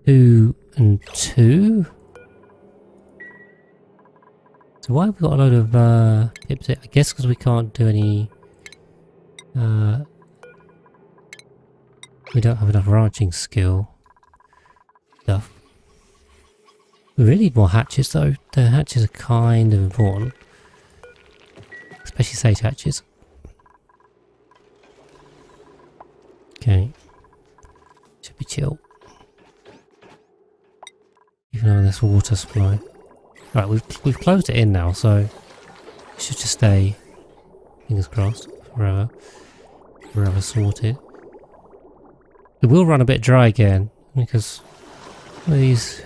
2 and 2. So why have we got a load of pips? I guess because we can't do any... we don't have enough ranching skill stuff. We really need more hatches though. The hatches are kind of important. Especially sage hatches. Okay. Should be chill. Even though there's water supply. Right, we've closed it in now, so it should just stay, fingers crossed, forever sorted. It will run a bit dry again because these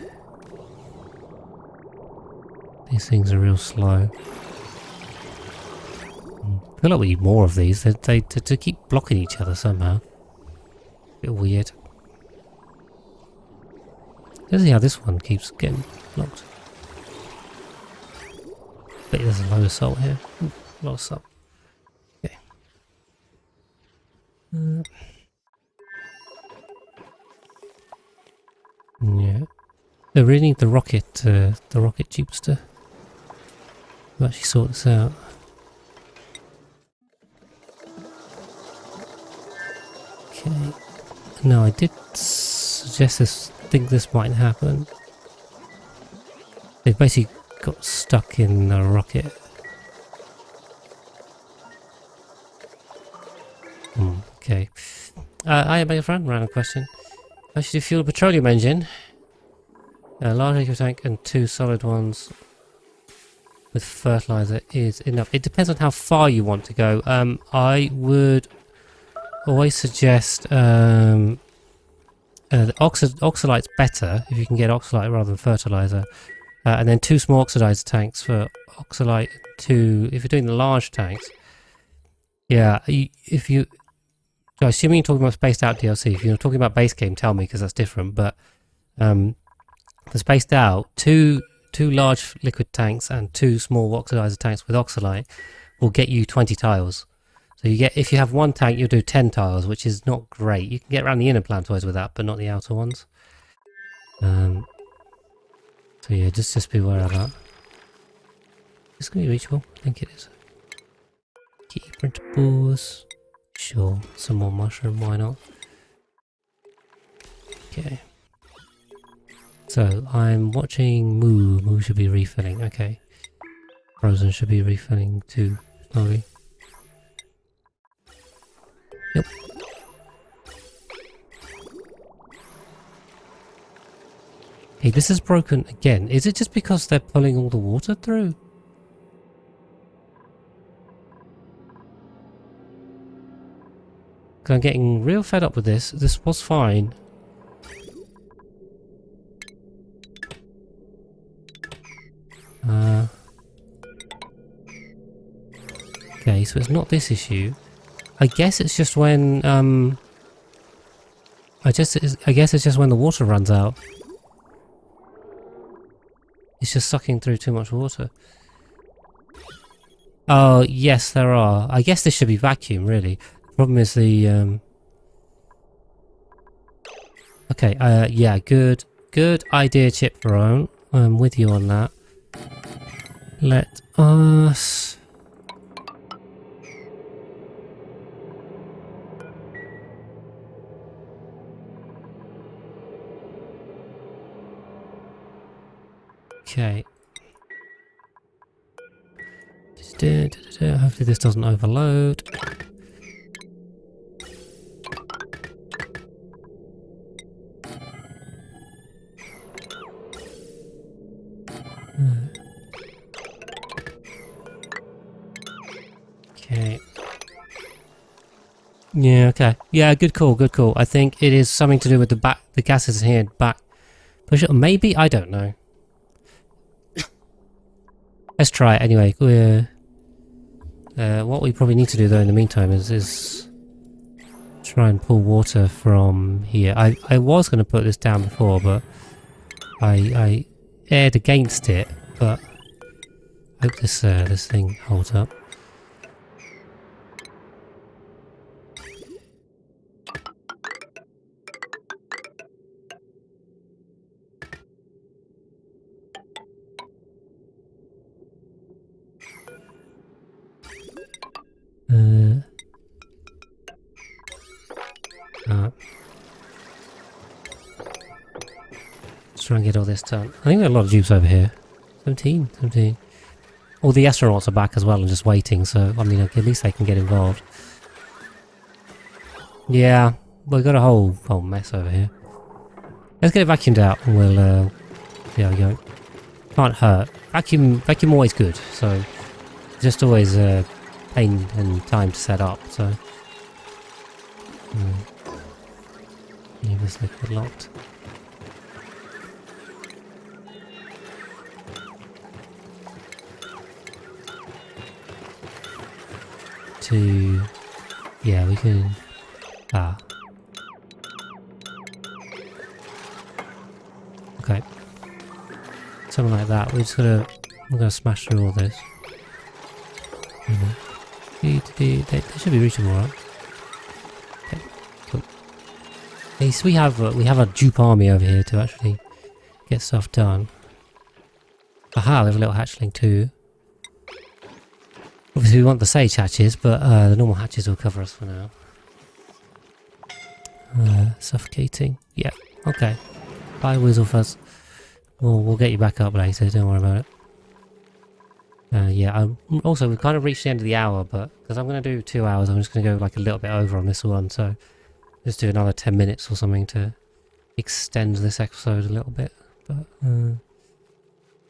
things are real slow. I feel like we need more of these. They keep blocking each other somehow. Bit weird. Let's see how this one keeps getting blocked. But there's a load of salt here. Ooh, a lot of salt. Okay. Yeah. I really need the rocket tubes to actually sort this out. Okay. No, I did suggest this. Think this might happen. They've basically got stuck in the rocket. Okay. I have a friend. Random question. How should you fuel a petroleum engine? A large liquid tank and 2 solid ones with fertilizer is enough. It depends on how far you want to go. I would always suggest the oxalite's better if you can get oxalite rather than fertilizer. And then 2 small oxidizer tanks for oxalite. 2 if you're doing the large tanks. Yeah, if you... assuming you're talking about spaced out DLC. If you're talking about base game, tell me because that's different. But the spaced out, two 2 large liquid tanks and 2 small oxidizer tanks with oxalite will get you 20 tiles. So you get, if you have 1 tank, you'll do 10 tiles, which is not great. You can get around the inner planetoids with that, but not the outer ones. So yeah, just be aware of that. Is this going to be reachable? I think it is. Key printables. Sure, some more mushroom, why not? Okay. So, I'm watching Moo. Moo should be refilling, okay. Frozen should be refilling too, slowly. Yep. Hey, this is broken again. Is it just because they're pulling all the water through? I'm getting real fed up with this. This was fine. Okay, so it's not this issue. I guess it's just when I guess it's just when the water runs out. It's just sucking through too much water. Oh yes, there are. I guess this should be vacuum, really. Problem is the okay, yeah, good idea, Chip Barone. I'm with you on that. Let us okay. Hopefully this doesn't overload. Okay. Yeah, okay. Yeah, good call, good call. I think it is something to do with the gases here back. Push it, maybe? I don't know. Let's try it anyway. What we probably need to do though in the meantime is try and pull water from here. I was going to put this down before, but I aired against it, but I hope this thing holds up. Let's try and get all this done. I think there are a lot of dupes over here. 17. All the astronauts are back as well and just waiting, so I mean, at least they can get involved. Yeah, we've got a whole mess over here. Let's get it vacuumed out and we'll see how we go. Can't hurt. Vacuum always good, so just always pain and time to set up, so leave this liquid locked. Yeah, we can okay, something like that. We're gonna smash through all this. They should be reachable, right? Okay, cool. At least we have a dupe army over here to actually get stuff done. Aha, we have a little hatchling too. Obviously we want the sage hatches, but the normal hatches will cover us for now. Suffocating. Yeah, okay. Bye, Weaselfuzz. We'll get you back up later, don't worry about it. Yeah, also we've kind of reached the end of the hour, but because I'm going to do 2 hours, I'm just going to go like a little bit over on this one, so just do another 10 minutes or something to extend this episode a little bit. But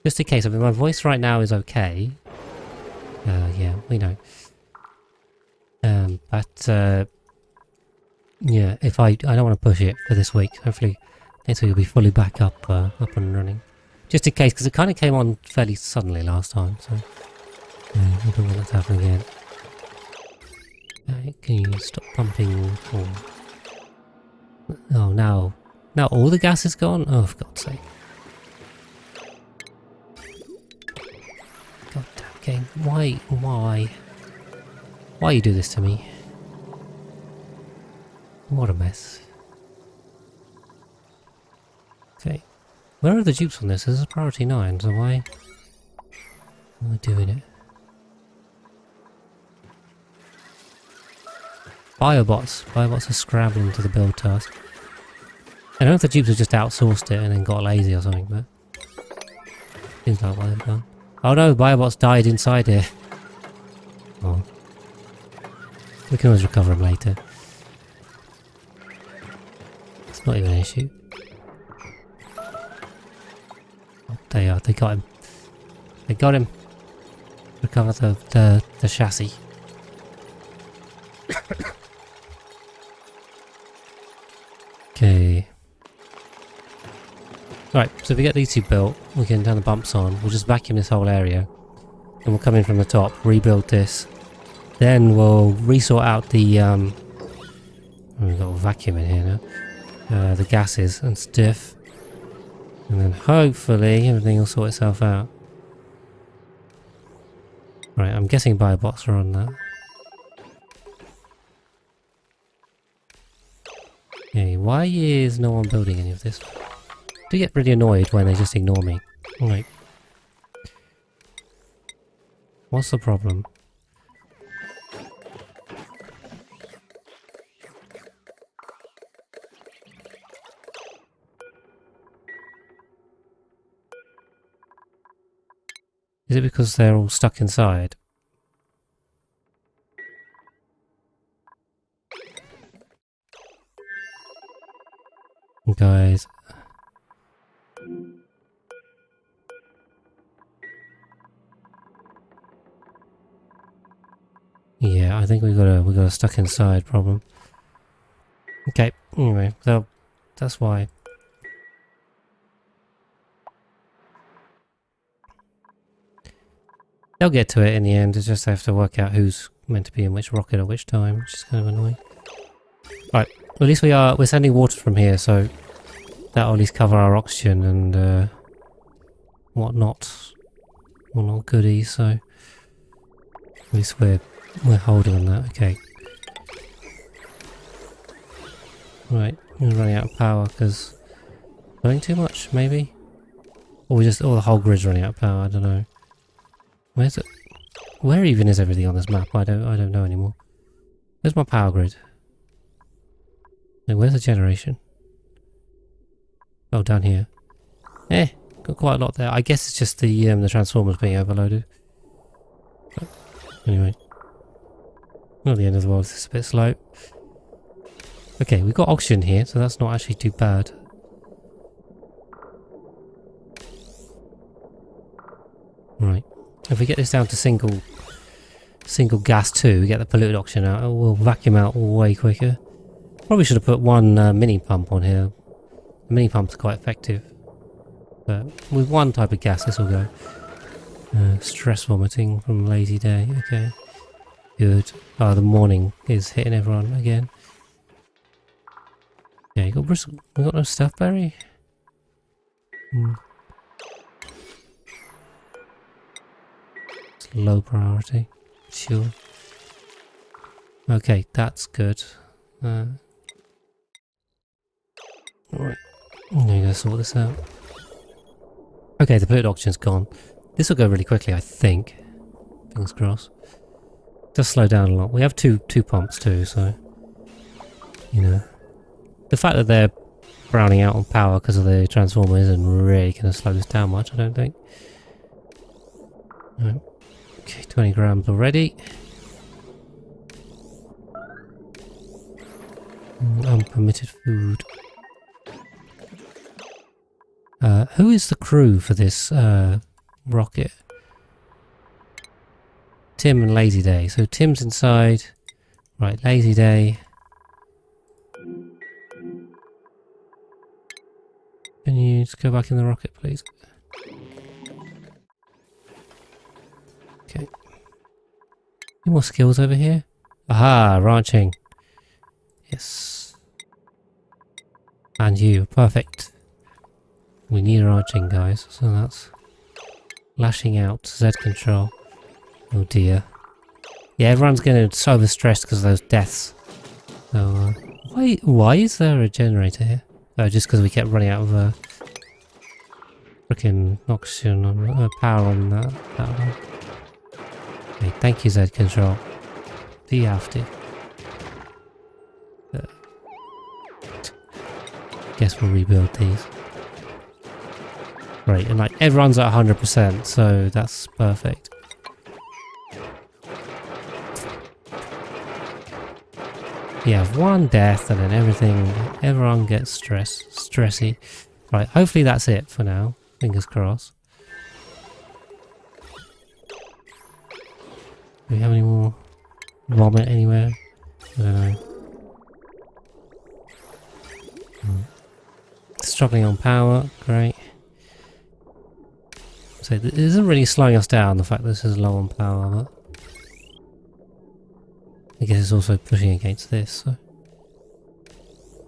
just in case, I mean, my voice right now is okay. Yeah, we know. But yeah, if I don't want to push it for this week. Hopefully next week will be fully back up and running. Just in case, because it kind of came on fairly suddenly last time, so I don't want that to happen again. Can you stop pumping? Oh, now all the gas is gone? Oh, for God's sake. game. Why? Why you do this to me? What a mess. Okay. Where are the dupes on this? This is priority 9, so why am I doing it? Biobots. Biobots are scrambling to the build task. I don't know if the dupes have just outsourced it and then got lazy or something, but seems like what they've done. Oh no, the biobots died inside here. Oh. We can always recover them later. It's not even an issue. Oh, they are. They got him. They got him. Recover the chassis. Okay. Right, so if we get these two built, we can turn the bumps on. We'll just vacuum this whole area. And we'll come in from the top, rebuild this. Then we'll resort out the we've got a vacuum in here now. The gases and stuff. And then hopefully everything will sort itself out. Right, I'm guessing biobots are on that. Okay, why is no one building any of this? I do get really annoyed when they just ignore me. Right. What's the problem? Is it because they're all stuck inside? Guys. Yeah, I think we got a stuck inside problem. Okay, anyway, so that's why. They'll get to it in the end, it's just they have to work out who's meant to be in which rocket at which time, which is kind of annoying. Right, well, at least we're sending water from here, so that'll at least cover our oxygen and whatnot goodies, so at least we're holding on that. Okay. Right, we're running out of power because going too much, maybe, or the whole grid's running out of power. I don't know. Where's it? Where even is everything on this map? I don't know anymore. Where's my power grid? Where's the generation? Oh, down here. Got quite a lot there. I guess it's just the transformers being overloaded. But anyway, not the end of the world. It's a bit slow. Okay, we've got oxygen here, so that's not actually too bad. Right. If we get this down to single gas 2, we get the polluted oxygen out, it will vacuum out way quicker. Probably should have put one mini pump on here. The mini pumps are quite effective. But with one type of gas this will go. Stress vomiting from lazy day, okay. Good. Oh, the morning is hitting everyone again. Yeah, you got bristle. We got no stuff, Barry? It's low priority. Sure. Okay, that's good. Alright. I'm gonna sort this out. Okay, the polluted oxygen's gone. This will go really quickly, I think. Fingers crossed. Does slow down a lot. We have two pumps too, so you know. The fact that they're browning out on power because of the transformer isn't really going to slow this down much, I don't think. Right. Okay, 20 grams already. Unpermitted food. Who is the crew for this rocket? Tim and Lazy Day. So Tim's inside. Right, Lazy Day. Can you just go back in the rocket, please? Okay. Any more skills over here? Aha, ranching. Yes. And you, perfect. We need ranching, guys. So that's lashing out, Z control. Oh dear. Yeah, everyone's getting so overstressed because of those deaths. So, why is there a generator here? Oh, just because we kept running out of freaking oxygen on power on that one. Okay, thank you, Z Control. Do you have to? Guess we'll rebuild these. Right, and like everyone's at 100%, so that's perfect. You have one death and then everyone gets stressy. Right, hopefully that's it for now. Fingers crossed. Do we have any more vomit anywhere? I don't know. Struggling on power, great. So it isn't really slowing us down, the fact that this is low on power, but I guess it's also pushing against this, so.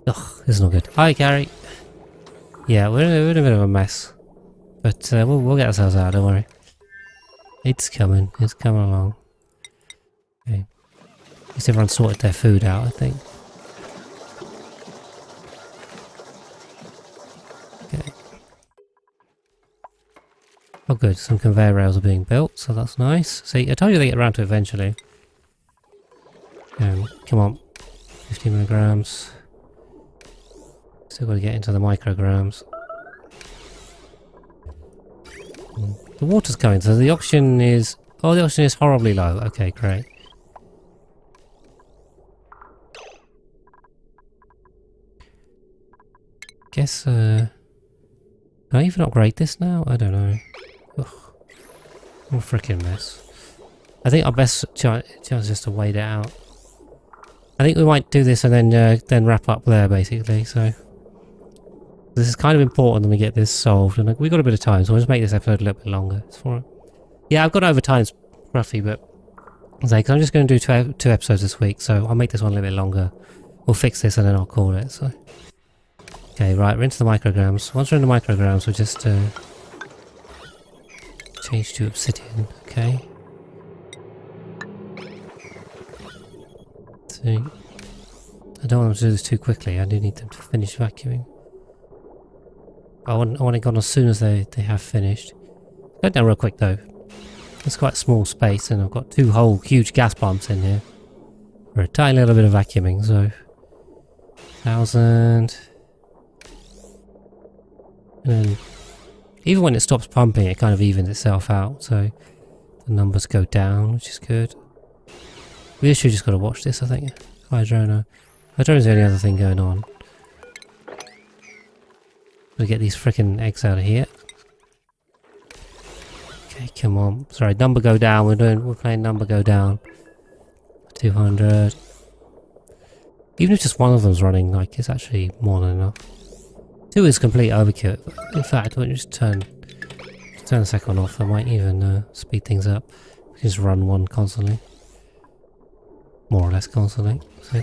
Ugh, this is not good. Hi, Gary. Yeah, we're in a bit of a mess. But we'll get ourselves out, don't worry. It's coming along. Okay. At least everyone sorted their food out, I think. Okay. Oh good, some conveyor rails are being built, so that's nice. See, I told you they get around to it eventually. Come on. 50 milligrams. Still got to get into the micrograms. The water's coming, so the oxygen is... Oh, the oxygen is horribly low. Okay, great. Guess, can I even upgrade this now? I don't know. Ugh. What a freaking mess. I think our best chance is just to wait it out. I think we might do this and then wrap up there, basically, so... This is kind of important that we get this solved, and we've got a bit of time, so we'll just make this episode a little bit longer. It's for it. Yeah, I've got over time, roughly, but... Cause I'm just going to do two episodes this week, so I'll make this one a little bit longer. We'll fix this and then I'll call it, so... Okay, right, we're into the micrograms. Once we're in the micrograms, we'll just change to obsidian, okay? See, I don't want them to do this too quickly. I do need them to finish vacuuming. I want it gone as soon as they have finished. Go down real quick though. It's quite a small space, and I've got two whole huge gas pumps in here for a tiny little bit of vacuuming. So 1,000. And then, even when it stops pumping, it kind of evens itself out, so the numbers go down, which is good. We actually just got to watch this, I think. Hydrona. Hydrona's the only other thing going on. We get these freaking eggs out of here. Okay, come on. Sorry, number go down. We're playing number go down. 200. Even if just one of them's running, like, it's actually more than enough. 2 is complete overkill. In fact, when you just turn the second one off, that might even speed things up. We can just run one constantly. More or less constantly. So.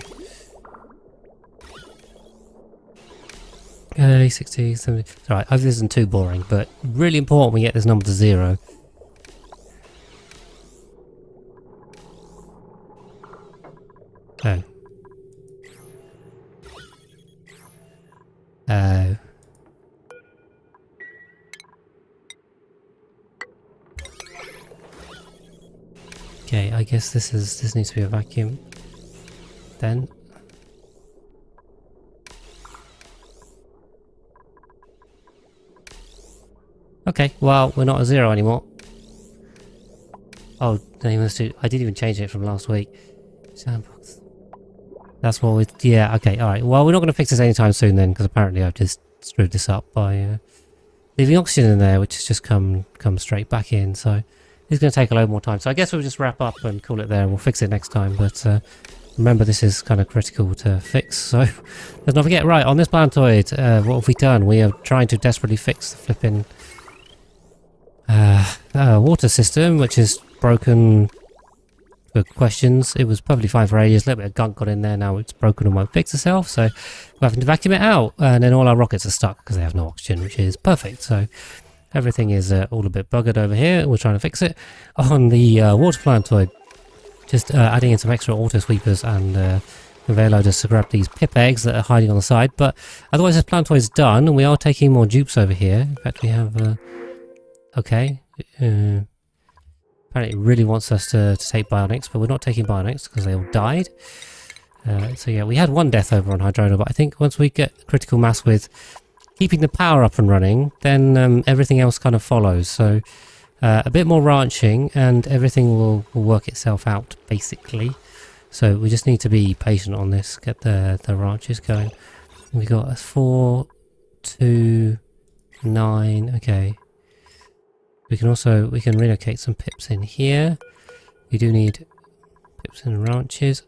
Okay, 60, 70. Alright, I hope this isn't too boring, but really important we get this number to 0. Oh. Okay, I guess this needs to be a vacuum. Then. Okay, well, we're not at 0 anymore. Oh, I didn't even change it from last week. Sandbox. That's what we... Yeah, okay, alright. Well, we're not going to fix this anytime soon then, because apparently I've just screwed this up by leaving oxygen in there, which has just come straight back in, so it's going to take a load more time. So I guess we'll just wrap up and call it there, and we'll fix it next time, but remember this is kind of critical to fix, so let's not forget. Right, on this planetoid, what have we done? We are trying to desperately fix the flipping water system, which is broken. Good questions. It was perfectly fine for ages. A little bit of gunk got in there. Now it's broken and won't fix itself. So we're having to vacuum it out, and then all our rockets are stuck because they have no oxygen, which is perfect. So Everything is all a bit buggered over here. We're trying to fix it. On the water planetoid, just adding in some extra auto sweepers and conveyor loaders to grab these pip eggs that are hiding on the side. But otherwise this planetoid's done, and we are taking more dupes over here. In fact, we have... okay. Apparently it really wants us to take bionics, but we're not taking bionics because they all died. So yeah, we had one death over on Hydrona, but I think once we get critical mass with keeping the power up and running, then everything else kind of follows. So a bit more ranching and everything will work itself out, basically. So we just need to be patient on this, get the ranches going. We got a 4, 2, 9, okay. We can relocate some pips in here. We do need pips in the ranches.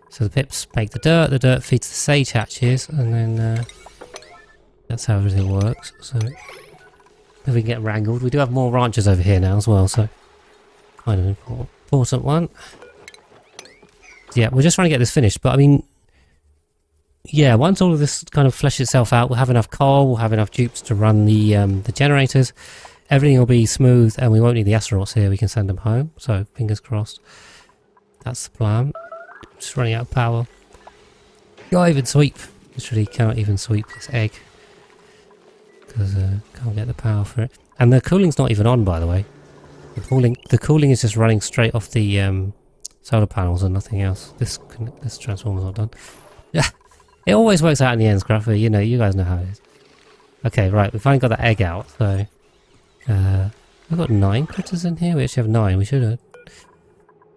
So the pips make the dirt feeds the sage hatches, and then that's how everything works. So if we can get wrangled, we do have more ranches over here now as well, so kind of important one. Yeah, we're just trying to get this finished, but I mean, yeah, once all of this kind of fleshes itself out, we'll have enough coal, we'll have enough dupes to run the generators. Everything will be smooth and we won't need the astronauts here. We can send them home. So fingers crossed. That's the plan. Just running out of power. Can't even sweep. Literally cannot even sweep this egg. Because can't get the power for it. And the cooling's not even on, by the way. The cooling is just running straight off the solar panels and nothing else. This transformer's not done. Yeah, it always works out in the end, Scruffy. You know, you guys know how it is. Okay, right. We finally got that egg out. So we've got 9 critters in here. We actually have 9. We should have.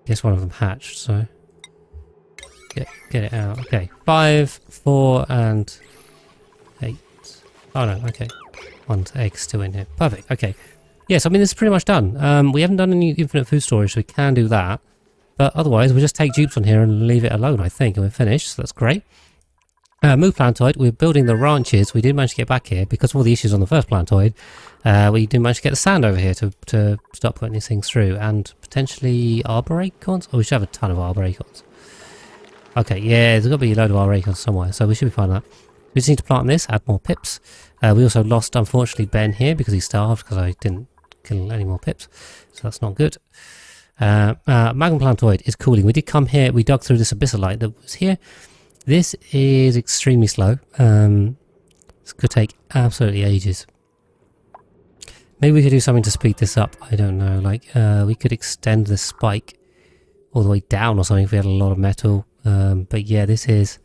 Guess one of them hatched. So get it out. Okay, 5, 4, and 8. Oh no. Okay, 1 egg still in here. Perfect. Okay. Yes, I mean this is pretty much done. We haven't done any infinite food storage, so we can do that. But otherwise, we'll just take dupes on here and leave it alone, I think, and we're finished, so that's great. Move planetoid, we're building the ranches. We did manage to get back here because of all the issues on the first planetoid. We did manage to get the sand over here to start putting these things through, and potentially arbor acorns? Oh, we should have a ton of arbor acorns. Okay, yeah, there's got to be a load of arbor acorns somewhere, so we should be fine with that. We just need to plant this, add more pips. We also lost, unfortunately, Ben here because he starved because I didn't kill any more pips, so that's not good. Magma planetoid is cooling. We did come here, we dug through this abyssalite that was here. This is extremely slow. This could take absolutely ages. Maybe we could do something to speed this up. I don't know. Like, we could extend the spike all the way down or something if we had a lot of metal. But yeah, this is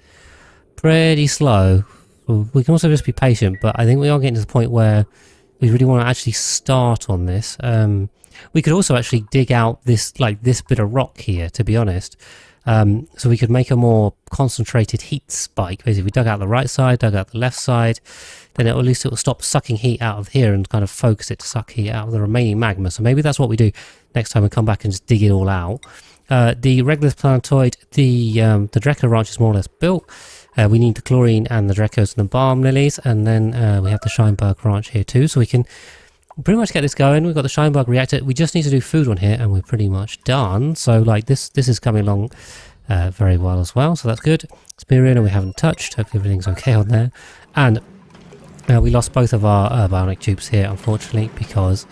pretty slow. We can also just be patient, but I think we are getting to the point where we really want to actually start on this. We could also actually dig out this bit of rock here, to be honest. So we could make a more concentrated heat spike. Basically, if we dug out the right side, dug out the left side, then at least it will stop sucking heat out of here and kind of focus it to suck heat out of the remaining magma. So maybe that's what we do next time we come back and just dig it all out. The regular planetoid, the Draco ranch is more or less built. We need the chlorine and the Dracos and the balm lilies, and then we have the Scheinberg ranch here too, so we can pretty much get this going. We've got the Scheinberg reactor. We just need to do food on here, and we're pretty much done. So like this is coming along very well as well, so that's good. Spearina we haven't touched. Hopefully everything's okay on there. And we lost both of our bionic tubes here, unfortunately, because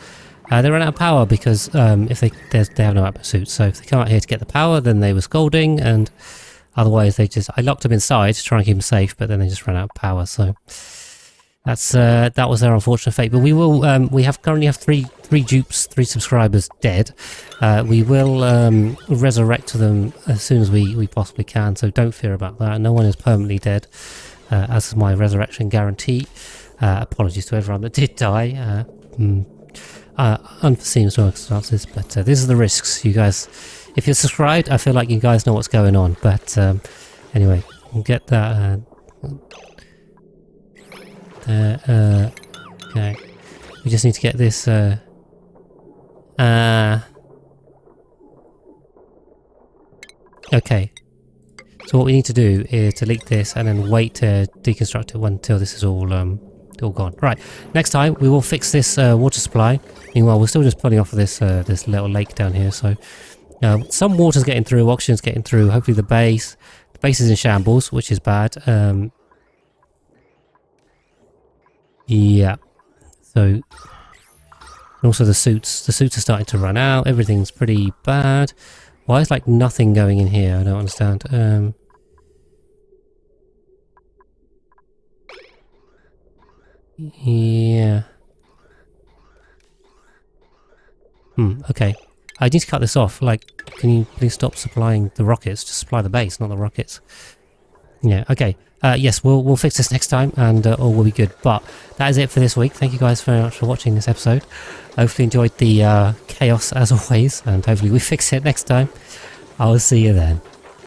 they ran out of power. Because if they have no atmosphere suits, so if they come out here to get the power, then they were scolding, and otherwise I locked them inside to try and keep them safe, but then they just ran out of power. So that's that was their unfortunate fate. But we will we currently have three dupes, 3 subscribers dead. We will resurrect them as soon as we possibly can, so don't fear about that. No one is permanently dead, as is my resurrection guarantee. Apologies to everyone that did die. Unforeseen circumstances, but this is the risks, you guys. If you're subscribed, I feel like you guys know what's going on. But anyway, we'll get that. Okay, we just need to get this. Okay, so what we need to do is delete this and then wait to deconstruct it until this is all gone. Right, next time we will fix this water supply. Meanwhile, we're still just pulling off of this this little lake down here. So some water's getting through, oxygen's getting through. Hopefully the base is in shambles, which is bad. Yeah. So And also the suits are starting to run out. Everything's pretty bad. Why is like nothing going in here? I don't understand. Yeah. Okay. I need to cut this off. Like, can you please stop supplying the rockets? Just supply the base, not the rockets. Yeah, okay. Yes, we'll fix this next time and all will be good. But that is it for this week. Thank you guys very much for watching this episode. Hopefully enjoyed the chaos as always, and hopefully we fix it next time. I will see you then.